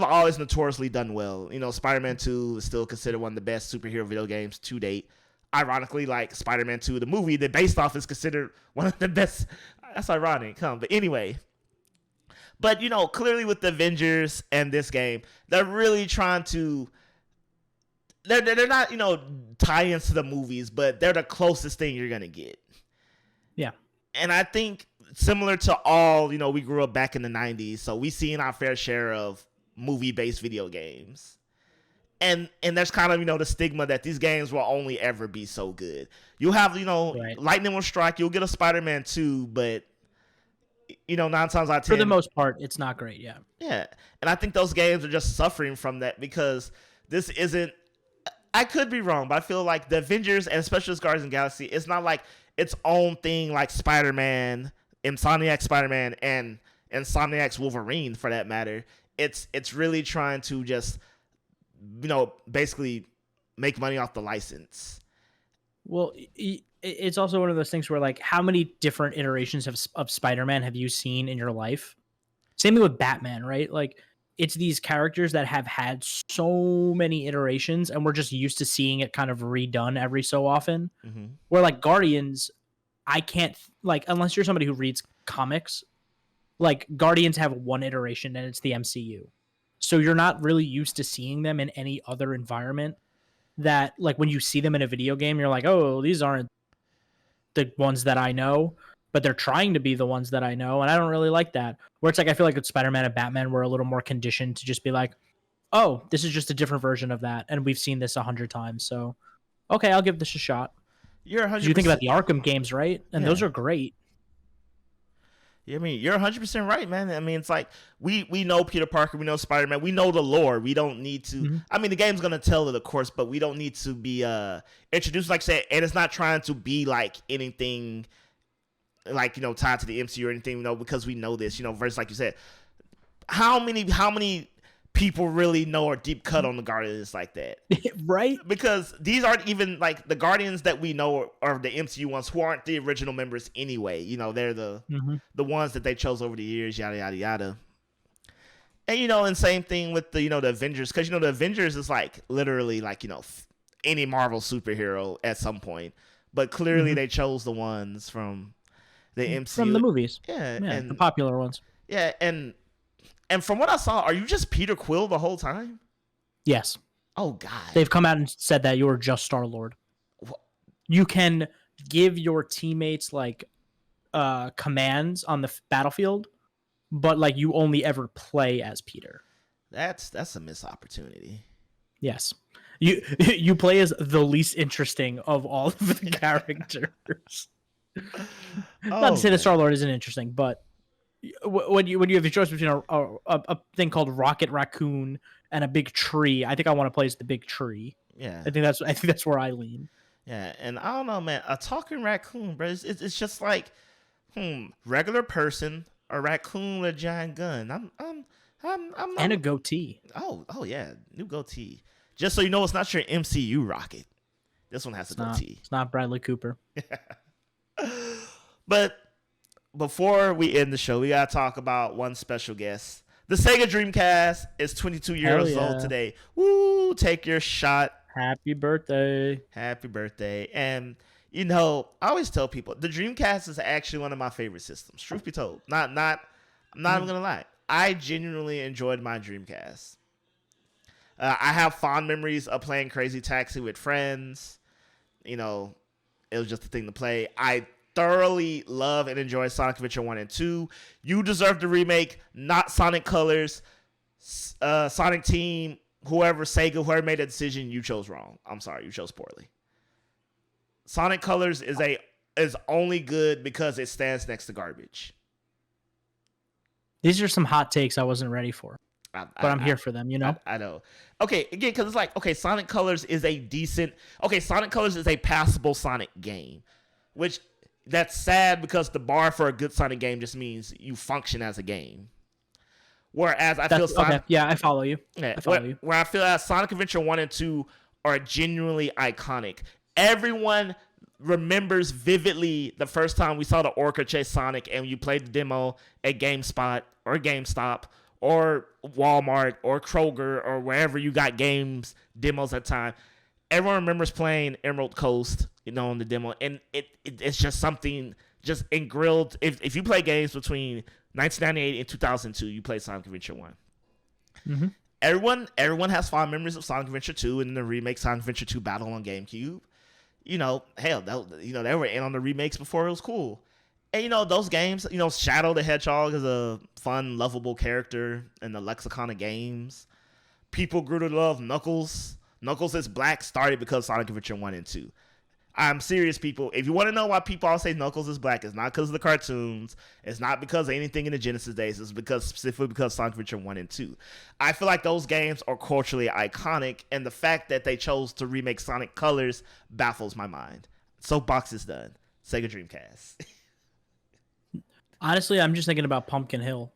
A: always notoriously done well. Spider-Man 2 is still considered one of the best superhero video games to date. Ironically, like Spider-Man 2, the movie that based off, is considered one of the best. That's ironic, but anyway. But clearly with the Avengers and this game, they're really trying to. They're not tie-ins to the movies, but they're the closest thing you're gonna get.
B: Yeah,
A: and I think similar to all we grew up back in the 90s, so we seen our fair share of movie-based video games. and there's kind of, the stigma that these games will only ever be so good. You'll have,
B: Right.
A: lightning will strike. You'll get a Spider-Man 2, but 9 times out of 10,
B: For the most part, it's not great. Yeah.
A: yeah. And I think those games are just suffering from that because this isn't. I could be wrong, but I feel like the Avengers and especially this Guardians of the Galaxy, it's not like its own thing like Spider-Man, Insomniac Spider-Man, and Insomniac's Wolverine for that matter. It's really trying to just, basically make money off the license.
B: Well, it's also one of those things where, like, how many different iterations of Spider-Man have you seen in your life? Same thing with Batman, right? Like, it's these characters that have had so many iterations, and we're just used to seeing it kind of redone every so often.
A: Mm-hmm.
B: Where, like, Guardians, I can't, like, unless you're somebody who reads comics, like, Guardians have one iteration, and it's the MCU. So you're not really used to seeing them in any other environment that, like, when you see them in a video game, you're like, oh, these aren't the ones that I know, but they're trying to be the ones that I know, and I don't really like that. Where it's like, I feel like with Spider-Man and Batman, we're a little more conditioned to just be like, oh, this is just a different version of that, and we've seen this 100 times, so okay, I'll give this a shot.
A: You're 100%.
B: You think about the Arkham games, right? And those are great.
A: Yeah, I mean, you're 100% right, man. I mean, it's like we know Peter Parker, we know Spider-Man, we know the lore. We don't need to. Mm-hmm. I mean, the game's gonna tell it, of course, but we don't need to be introduced, like I said, and it's not trying to be like anything, like tied to the MCU or anything, because we know this, versus like you said, how many people really know or deep cut on the Guardians like that,
B: right?
A: Because these aren't even like the Guardians that we know are the MCU ones who aren't the original members anyway. They're the ones that they chose over the years, yada yada yada. And and same thing with the the Avengers, because the Avengers is like literally like any Marvel superhero at some point, but clearly they chose the ones from the MCU,
B: from the movies,
A: and
B: the popular ones,
A: And from what I saw, are you just Peter Quill the whole time?
B: Yes.
A: Oh, God.
B: They've come out and said that you're just Star-Lord. You can give your teammates, like, commands on the battlefield, but, like, you only ever play as Peter.
A: That's a missed opportunity.
B: Yes. You play as the least interesting of all of the characters. Not to say that Star-Lord isn't interesting, but when you have a choice between a thing called Rocket Raccoon and a big tree, I think I want to play as the big tree.
A: Yeah,
B: I think that's where I lean.
A: Yeah, and I don't know, man. A talking raccoon, bro. It's just like, regular person, a raccoon with a giant gun. I'm
B: and a goatee.
A: Oh yeah, new goatee. Just so you know, it's not your MCU Rocket. This one has a goatee.
B: It's not Bradley Cooper.
A: But before we end the show, we gotta talk about one special guest. The Sega Dreamcast is 22 years old today. Woo! Take your shot.
B: Happy birthday.
A: Happy birthday. And I always tell people the Dreamcast is actually one of my favorite systems. Truth be told, I'm not even gonna lie. I genuinely enjoyed my Dreamcast. I have fond memories of playing Crazy Taxi with friends. It was just a thing to play. I thoroughly love and enjoy Sonic Adventure 1 and 2. You deserve the remake, not Sonic Colors. Sonic Team, Sega, whoever made that decision, you chose wrong. I'm sorry, you chose poorly. Sonic Colors is only good because it stands next to garbage.
B: These are some hot takes I wasn't ready for. But I'm here for them,
A: I know. Okay, again, because it's like, Sonic Colors is Sonic Colors is a passable Sonic game, which that's sad because the bar for a good Sonic game just means you function as a game. Whereas I feel Sonic...
B: Okay. Yeah, I follow you.
A: Yeah, where I feel that Sonic Adventure 1 and 2 are genuinely iconic. Everyone remembers vividly the first time we saw the Orca chase Sonic and you played the demo at GameSpot or GameStop or Walmart or Kroger or wherever you got games demos at the time. Everyone remembers playing Emerald Coast, on the demo, and it's just something just engrilled. If you play games between 1998 and 2002, you play Sonic Adventure 1.
B: Mm-hmm.
A: Everyone has fond memories of Sonic Adventure 2 and the remake Sonic Adventure 2 Battle on GameCube. Hell, they were in on the remakes before it was cool. And, those games, Shadow the Hedgehog is a fun, lovable character in the lexicon of games. People grew to love Knuckles. Knuckles is black started because Sonic Adventure 1 and 2. I'm serious, people. If you want to know why people all say Knuckles is black, it's not because of the cartoons. It's not because of anything in the Genesis days. It's specifically because Sonic Adventure 1 and 2. I feel like those games are culturally iconic, and the fact that they chose to remake Sonic Colors baffles my mind. Soapbox is done. Sega Dreamcast.
B: Honestly, I'm just thinking about Pumpkin Hill.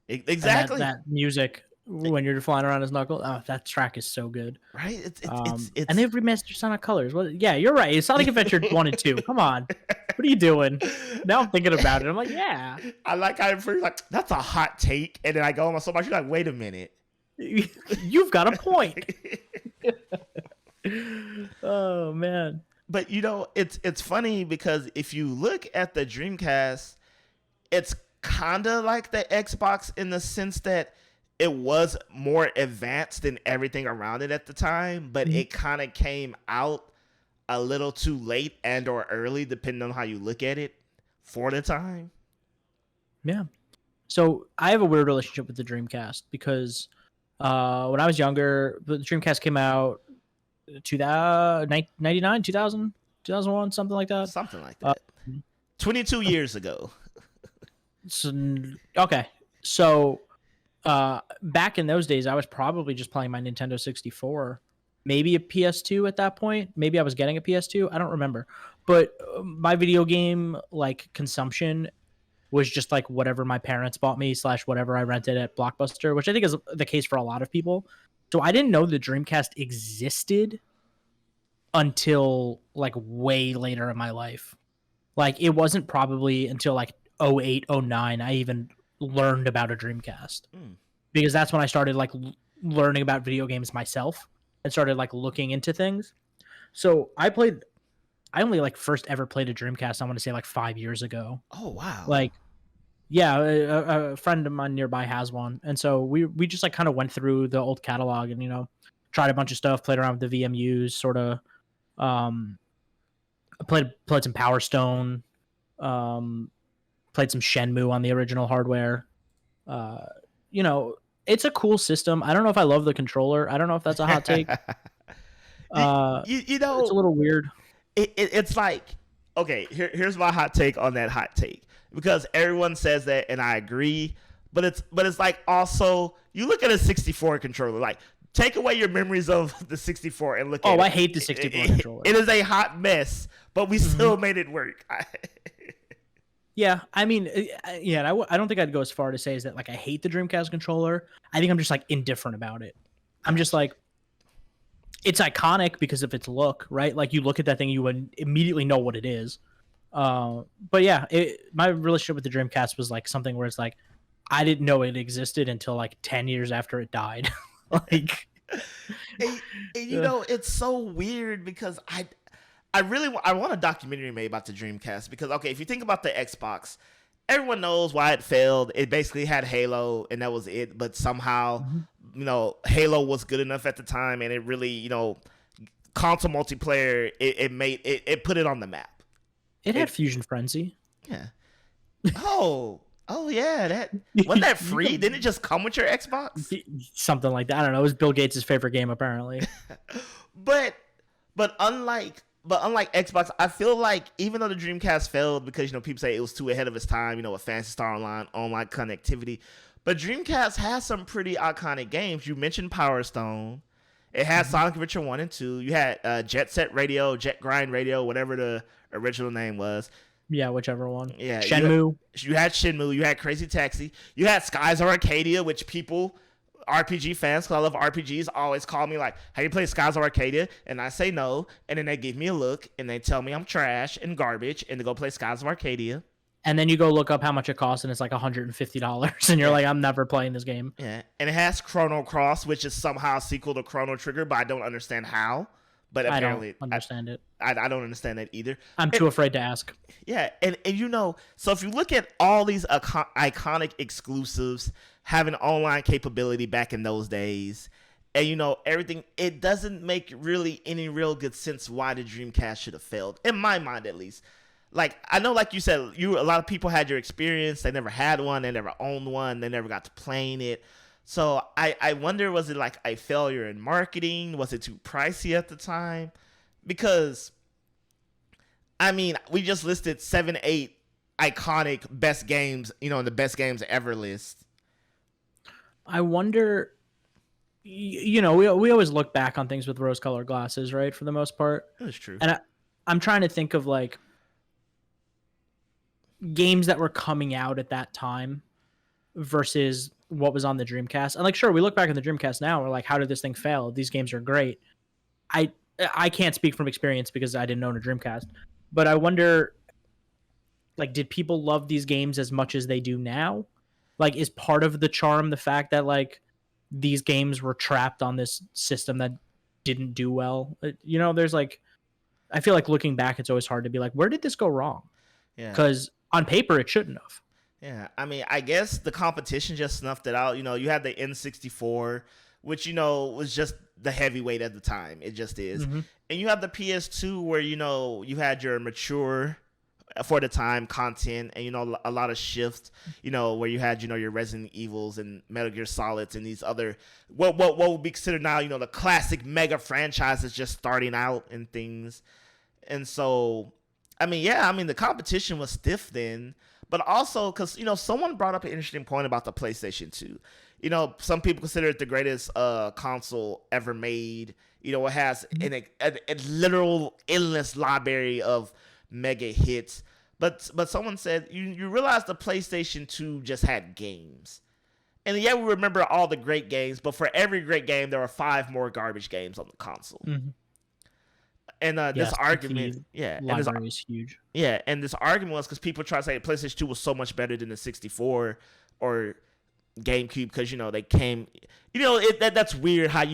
A: Exactly.
B: That music when you're flying around as Knuckles. Oh, that track is so good.
A: Right?
B: And they've remastered Sonic Colors. Yeah, you're right. It's Sonic Adventure 1 and 2. Come on. What are you doing? Now I'm thinking about it. I'm like, yeah.
A: I like how you're like, that's a hot take. And then I go on my soapbox, you're like, wait a minute.
B: You've got a point. Oh, man.
A: But, it's funny because if you look at the Dreamcast, it's kind of like the Xbox in the sense that it was more advanced than everything around it at the time, but it kind of came out a little too late and or early, depending on how you look at it for the time.
B: Yeah. So I have a weird relationship with the Dreamcast because when I was younger, the Dreamcast came out 99, 2000, 2001, something like that.
A: Something like that. 22 years ago.
B: Okay. So back in those days, I was probably just playing my Nintendo 64, maybe a PS2 at that point. Maybe I was getting a PS2. I don't remember. But my video game consumption was just like whatever my parents bought me / whatever I rented at Blockbuster, which I think is the case for a lot of people. So I didn't know the Dreamcast existed until way later in my life. It wasn't probably until 08, 09 I even learned about a Dreamcast. Because that's when I started learning about video games myself and started looking into things. So I only first ever played a Dreamcast, I want to say 5 years ago.
A: Oh wow.
B: Yeah, a friend of mine nearby has one. And so we just kind of went through the old catalog and tried a bunch of stuff, played around with the VMUs, sort of played some Power Stone, played some Shenmue on the original hardware. It's a cool system. I don't know if I love the controller. I don't know if that's a hot take.
A: It's
B: a little weird.
A: It's okay, here's my hot take on that hot take. Because everyone says that and I agree, but it's also you look at a 64 controller, take away your memories of the 64 and look at it.
B: Oh, I hate the 64 controller.
A: It is a hot mess, but we still made it work.
B: Yeah, I mean, yeah, I don't think I'd go as far to say is that I hate the Dreamcast controller. I think I'm just indifferent about it. I'm just it's iconic because of its look, right? You look at that thing, you would immediately know what it is. But yeah, my relationship with the Dreamcast was something where it's I didn't know it existed until 10 years after it died.
A: It's so weird because I want a documentary made about the Dreamcast because, okay, if you think about the Xbox, everyone knows why it failed. It basically had Halo and that was it. But somehow, Halo was good enough at the time and it really, console multiplayer, it put it on the map.
B: It had Fusion Frenzy.
A: Yeah. Oh yeah. That wasn't that free? Didn't it just come with your Xbox?
B: Something like that. I don't know. It was Bill Gates' favorite game, apparently.
A: But unlike Xbox, I feel like even though the Dreamcast failed because people say it was too ahead of its time, with Phantasy Star online connectivity, but Dreamcast has some pretty iconic games. You mentioned Power Stone. It had Sonic Adventure 1 and 2. You had Jet Set Radio, Jet Grind Radio, whatever the original name was.
B: Yeah, whichever one.
A: Yeah,
B: Shenmue.
A: You had Shenmue. You had Crazy Taxi. You had Skies of Arcadia, which people, RPG fans, because I love RPGs, always call me have you played Skies of Arcadia? And I say no. And then they give me a look and they tell me I'm trash and garbage and to go play Skies of Arcadia.
B: And then you go look up how much it costs and it's $150 and you're I'm never playing this game.
A: Yeah. And it has Chrono Cross, which is somehow a sequel to Chrono Trigger, but I don't understand how. But apparently,
B: I don't understand it.
A: I don't understand that either.
B: I'm too afraid to ask.
A: Yeah, and so if you look at all these iconic exclusives having online capability back in those days, and everything, it doesn't make really any real good sense why the Dreamcast should have failed, in my mind at least. I know, like you said, a lot of people had your experience. They never had one. They never owned one. They never got to playing it. So I wonder, was it like a failure in marketing? Was it too pricey at the time? Because I mean, we just listed 7, 8 iconic best games, in the best games ever list.
B: I wonder. We always look back on things with rose-colored glasses, right? For the most part,
A: That's true.
B: and I'm trying to think of like games that were coming out at that time versus what was on the Dreamcast. And like, sure, we look back on the Dreamcast now, we're like, how did this thing fail? These games are great. I I can't speak from experience because I didn't own a Dreamcast, but I wonder, like, did people love these games as much as they do now? Like, is part of the charm the fact that like these games were trapped on this system that didn't do well? There's like, I feel like looking back, it's always hard to be like, where did this go wrong?
A: Yeah.
B: Because on paper, it shouldn't have.
A: Yeah, I mean, I guess the competition just snuffed it out. You had the N64, which was just the heavyweight at the time. It just is.
B: Mm-hmm.
A: And you have the PS2, where you had your mature for the time content, and a lot of shift. Where you had your Resident Evils and Metal Gear Solids and these other what would be considered now the classic mega franchises just starting out and things. And so, I mean, yeah, I mean the competition was stiff then. But also, because, someone brought up an interesting point about the PlayStation 2. Some people consider it the greatest console ever made. It has a literal endless library of mega hits. But someone said, you realize the PlayStation 2 just had games. And yeah, we remember all the great games, but for every great game, there were 5 more garbage games on the console.
B: Mm-hmm.
A: And this argument,
B: library is huge.
A: Yeah, and this argument was because people try to say PlayStation 2 was so much better than the 64 or GameCube because they came, that's weird how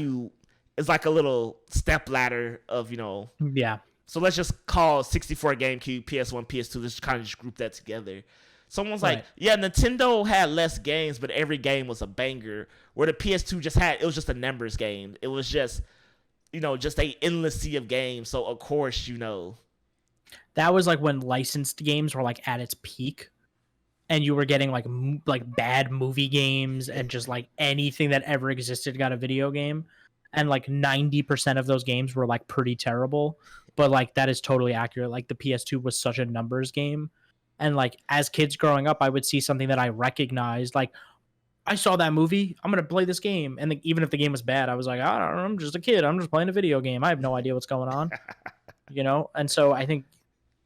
A: it's like a little step ladder of
B: Yeah.
A: So let's just call 64 GameCube, PS1, PS2. Let's kind of just group that together. Someone's like, yeah, Nintendo had less games, but every game was a banger. Where the PS2 it was just a numbers game. It was just just a endless sea of games. So of course,
B: that was like when licensed games were like at its peak, and you were getting like bad movie games and just like anything that ever existed got a video game, and like 90% of those games were like pretty terrible. But like that is totally accurate. Like the PS2 was such a numbers game, and like as kids growing up, I would see something that I recognized, like, I saw that movie, I'm going to play this game. And even if the game was bad, I was like, I don't know, I'm just a kid. I'm just playing a video game. I have no idea what's going on. And so I think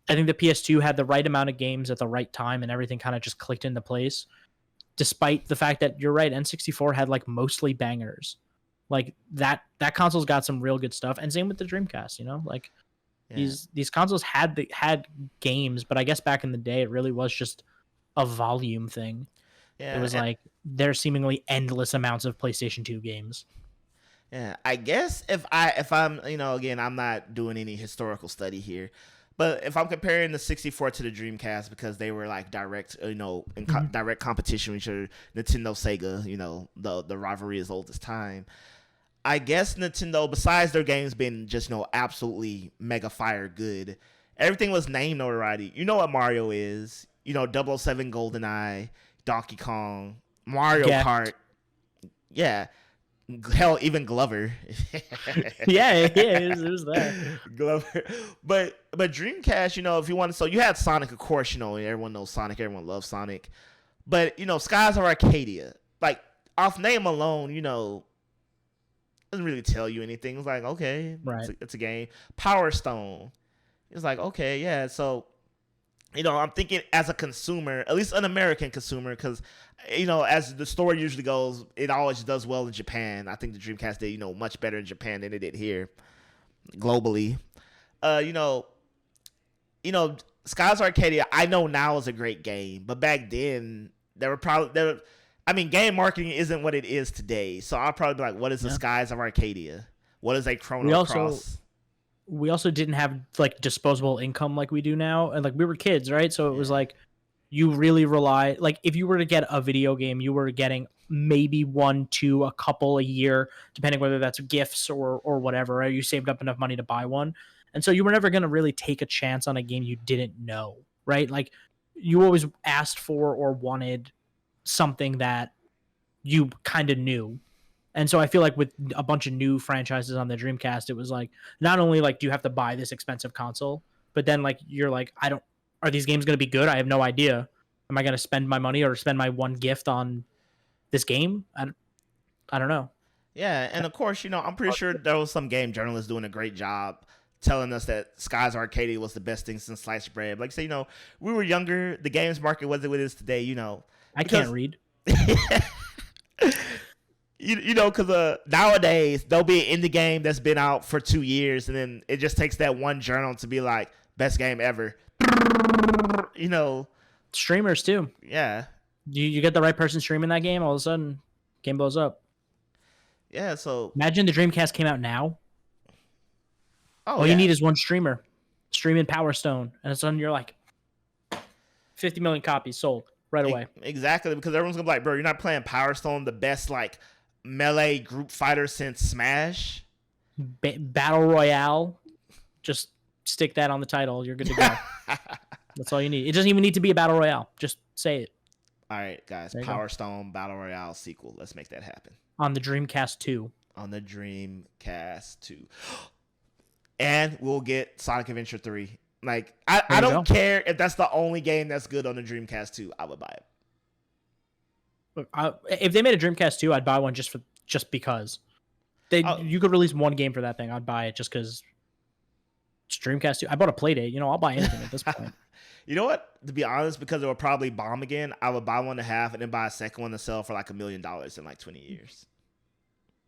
B: the PS2 had the right amount of games at the right time, and everything kind of just clicked into place. Despite the fact that you're right, N64 had like mostly bangers. Like that console's got some real good stuff. And same with the Dreamcast, like these consoles had games, but I guess back in the day, it really was just a volume thing. Yeah, it was like there's seemingly endless amounts of PlayStation 2 games.
A: Yeah, I guess if I'm again, I'm not doing any historical study here, but if I'm comparing the 64 to the Dreamcast because they were like direct direct competition with your Nintendo, Sega, the rivalry is old as time. I guess Nintendo, besides their games being just absolutely mega fire good, everything was name notoriety. You know what Mario is, 007 GoldenEye, Donkey Kong, Mario Kart. Yeah. Hell, even Glover.
B: it was there.
A: Glover. But Dreamcast, if you want to, so you had Sonic, of course, everyone knows Sonic, everyone loves Sonic. But, Skies of Arcadia, like, off name alone, doesn't really tell you anything. It's like, okay,
B: right.
A: It's a game. Power Stone. It's like, okay, yeah, so I'm thinking as a consumer, at least an American consumer, because, as the story usually goes, it always does well in Japan. I think the Dreamcast did, much better in Japan than it did here, globally. Skies Arcadia, I know now is a great game, but back then, game marketing isn't what it is today. So I'll probably be like, what is the Skies of Arcadia? What is a Chrono Cross?
B: We also didn't have like disposable income like we do now, and like we were kids, right? So it was like you really rely, like if you were to get a video game, you were getting maybe 1, 2, a couple a year, depending whether that's gifts or whatever, right? You saved up enough money to buy one, and so you were never going to really take a chance on a game you didn't know, right? Like you always asked for or wanted something that you kind of knew. And so I feel like with a bunch of new franchises on the Dreamcast, it was like not only like do you have to buy this expensive console, but then like you're like, are these games going to be good? I have no idea. Am I going to spend my money or spend my one gift on this game? I don't know.
A: Yeah, and of course, I'm pretty sure there was some game journalist doing a great job telling us that Sky's Arcade was the best thing since sliced bread. Like, say, we were younger. The games market wasn't what it is today,
B: I can't read.
A: Because nowadays, there'll be an indie game that's been out for 2 years, and then it just takes that one journal to be like, best game ever.
B: Streamers, too.
A: Yeah.
B: You get the right person streaming that game, all of a sudden, game blows up.
A: Yeah, so...
B: Imagine the Dreamcast came out now.
A: Oh,
B: all you need is one streamer. Streaming Power Stone. And all of a sudden, you're like, 50 million copies sold right away.
A: Exactly, because everyone's going to be like, bro, you're not playing Power Stone, the best, like, melee group fighter since Smash.
B: Battle Royale. Just stick that on the title. You're good to go. That's all you need. It doesn't even need to be a Battle Royale. Just say it.
A: All right, guys. Power Stone Battle Royale sequel. Let's make that happen.
B: On the Dreamcast 2.
A: On the Dreamcast 2. And we'll get Sonic Adventure 3. Like, I don't care if that's the only game that's good on the Dreamcast 2. I would buy it.
B: Look, if they made a Dreamcast 2, I'd buy one just because. You could release one game for that thing. I'd buy it just because it's Dreamcast 2. I bought a Playdate. I'll buy anything at this point.
A: You know what? To be honest, because it would probably bomb again, I would buy one to have and then buy a second one to sell for like $1 million in like 20 years.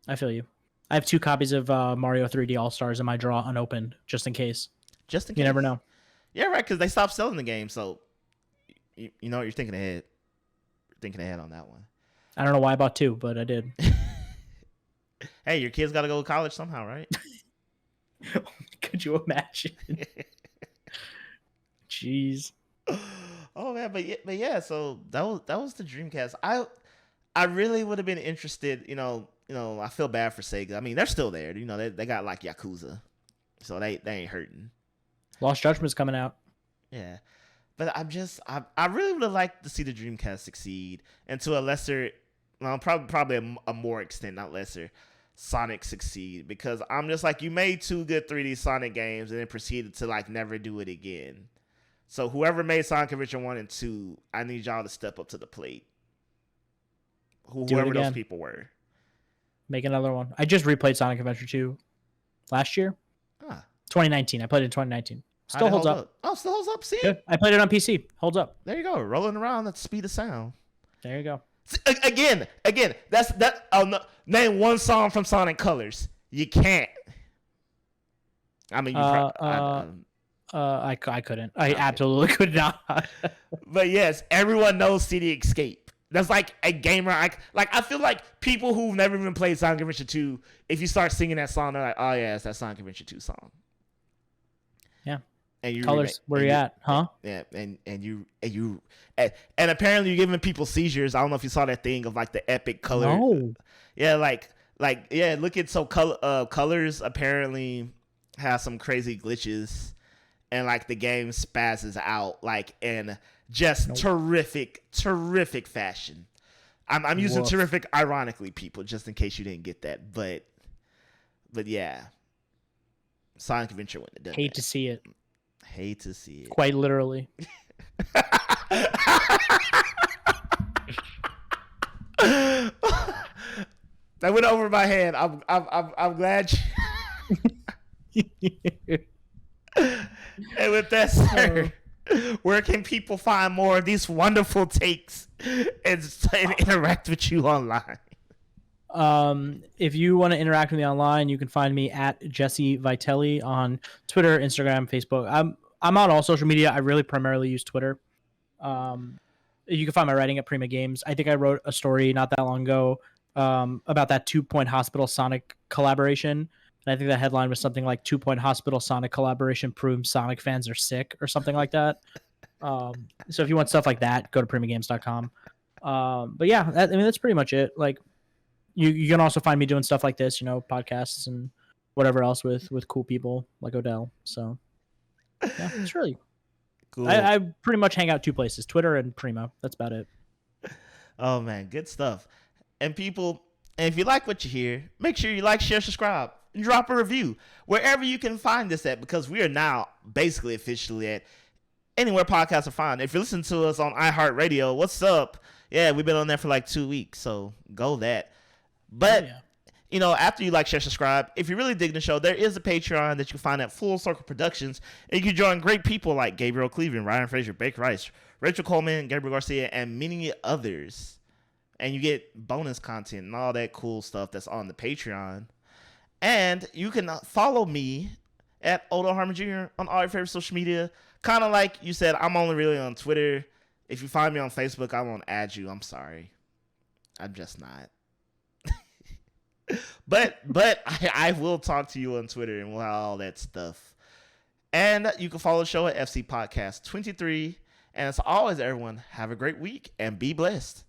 B: I feel you. I have 2 copies of Mario 3D All-Stars in my drawer unopened, just in case.
A: Just in case.
B: You never know.
A: Yeah, right, because they stopped selling the game, so you're thinking ahead. You're thinking ahead on that one.
B: I don't know why I bought 2, but I did.
A: Hey, your kids got to go to college somehow, right?
B: Could you imagine? Jeez.
A: Oh man, but yeah, so that was the Dreamcast. I really would have been interested, I feel bad for Sega. I mean, they're still there. They got like Yakuza. So they ain't hurting. Lost
B: Judgment's coming out.
A: Yeah. But I really would have liked to see the Dreamcast succeed, and to a lesser, well, probably a more extent, not lesser, Sonic succeed, because I'm just like, you made 2 good 3D Sonic games and then proceeded to like never do it again. So whoever made Sonic Adventure 1 and 2, I need y'all to step up to the plate. Whoever those people were.
B: Make another one. I just replayed Sonic Adventure 2 last year. 2019. I played it in 2019. Still holds up.
A: Oh, still holds up. See?
B: Good. I played it on PC. Holds up.
A: There you go. Rolling around at the speed of sound.
B: There you go.
A: Again. That's that. Name one song from Sonic Colors. You can't. I mean,
B: I couldn't. I absolutely could not.
A: But yes, everyone knows City Escape. That's like a gamer. I feel like people who've never even played Sonic Adventure 2, if you start singing that song, they're like, oh yeah, it's that Sonic Adventure 2 song.
B: Yeah.
A: And you
B: Colors, where you at, huh?
A: Yeah, and apparently you're giving people seizures. I don't know if you saw that thing of like the epic color.
B: No.
A: Yeah, look at Colors apparently has some crazy glitches, and like the game spazzes out like in just terrific fashion. I'm using terrific ironically, people, just in case you didn't get that. But yeah, Sonic Adventure wouldn't have done
B: Hate to see it.
A: Hate to see it.
B: Quite literally.
A: That went over my head. I'm glad. And with that, sir, where can people find more of these wonderful takes and interact with you online?
B: If you want to interact with me online, you can find me at Jesse Vitelli on Twitter, Instagram, Facebook. I'm on all social media. I really primarily use Twitter. You can find my writing at Prima Games. I think I wrote a story not that long ago about that 2 Point Hospital Sonic collaboration. And I think the headline was something like 2 Point Hospital Sonic collaboration proves Sonic fans are sick or something like that. So if you want stuff like that, go to primagames.com. But yeah, that's pretty much it. Like you can also find me doing stuff like this, podcasts and whatever else with cool people like Odell. So yeah, it's really cool. I pretty much hang out 2 places, Twitter and Prima. That's about it.
A: Oh man, good stuff. And people, and if you like what you hear, make sure you like, share, subscribe, and drop a review wherever you can find this at, because we are now basically officially at anywhere podcasts are found. If you're listening to us on iHeartRadio, what's up? Yeah, we've been on there for like 2 weeks, so go that. But after you like, share, subscribe, if you really dig the show, there is a Patreon that you can find at Full Circle Productions, and you can join great people like Gabriel Cleveland, Ryan Fraser, Baker Rice, Rachel Coleman, Gabriel Garcia, and many others. And you get bonus content and all that cool stuff that's on the Patreon. And you can follow me at Harmon Jr. on all your favorite social media. Kind of like you said, I'm only really on Twitter. If you find me on Facebook, I won't add you. I'm sorry. I'm just not. But I will talk to you on Twitter and we'll have all that stuff. And you can follow the show at FC Podcast 23. And as always, everyone, have a great week and be blessed.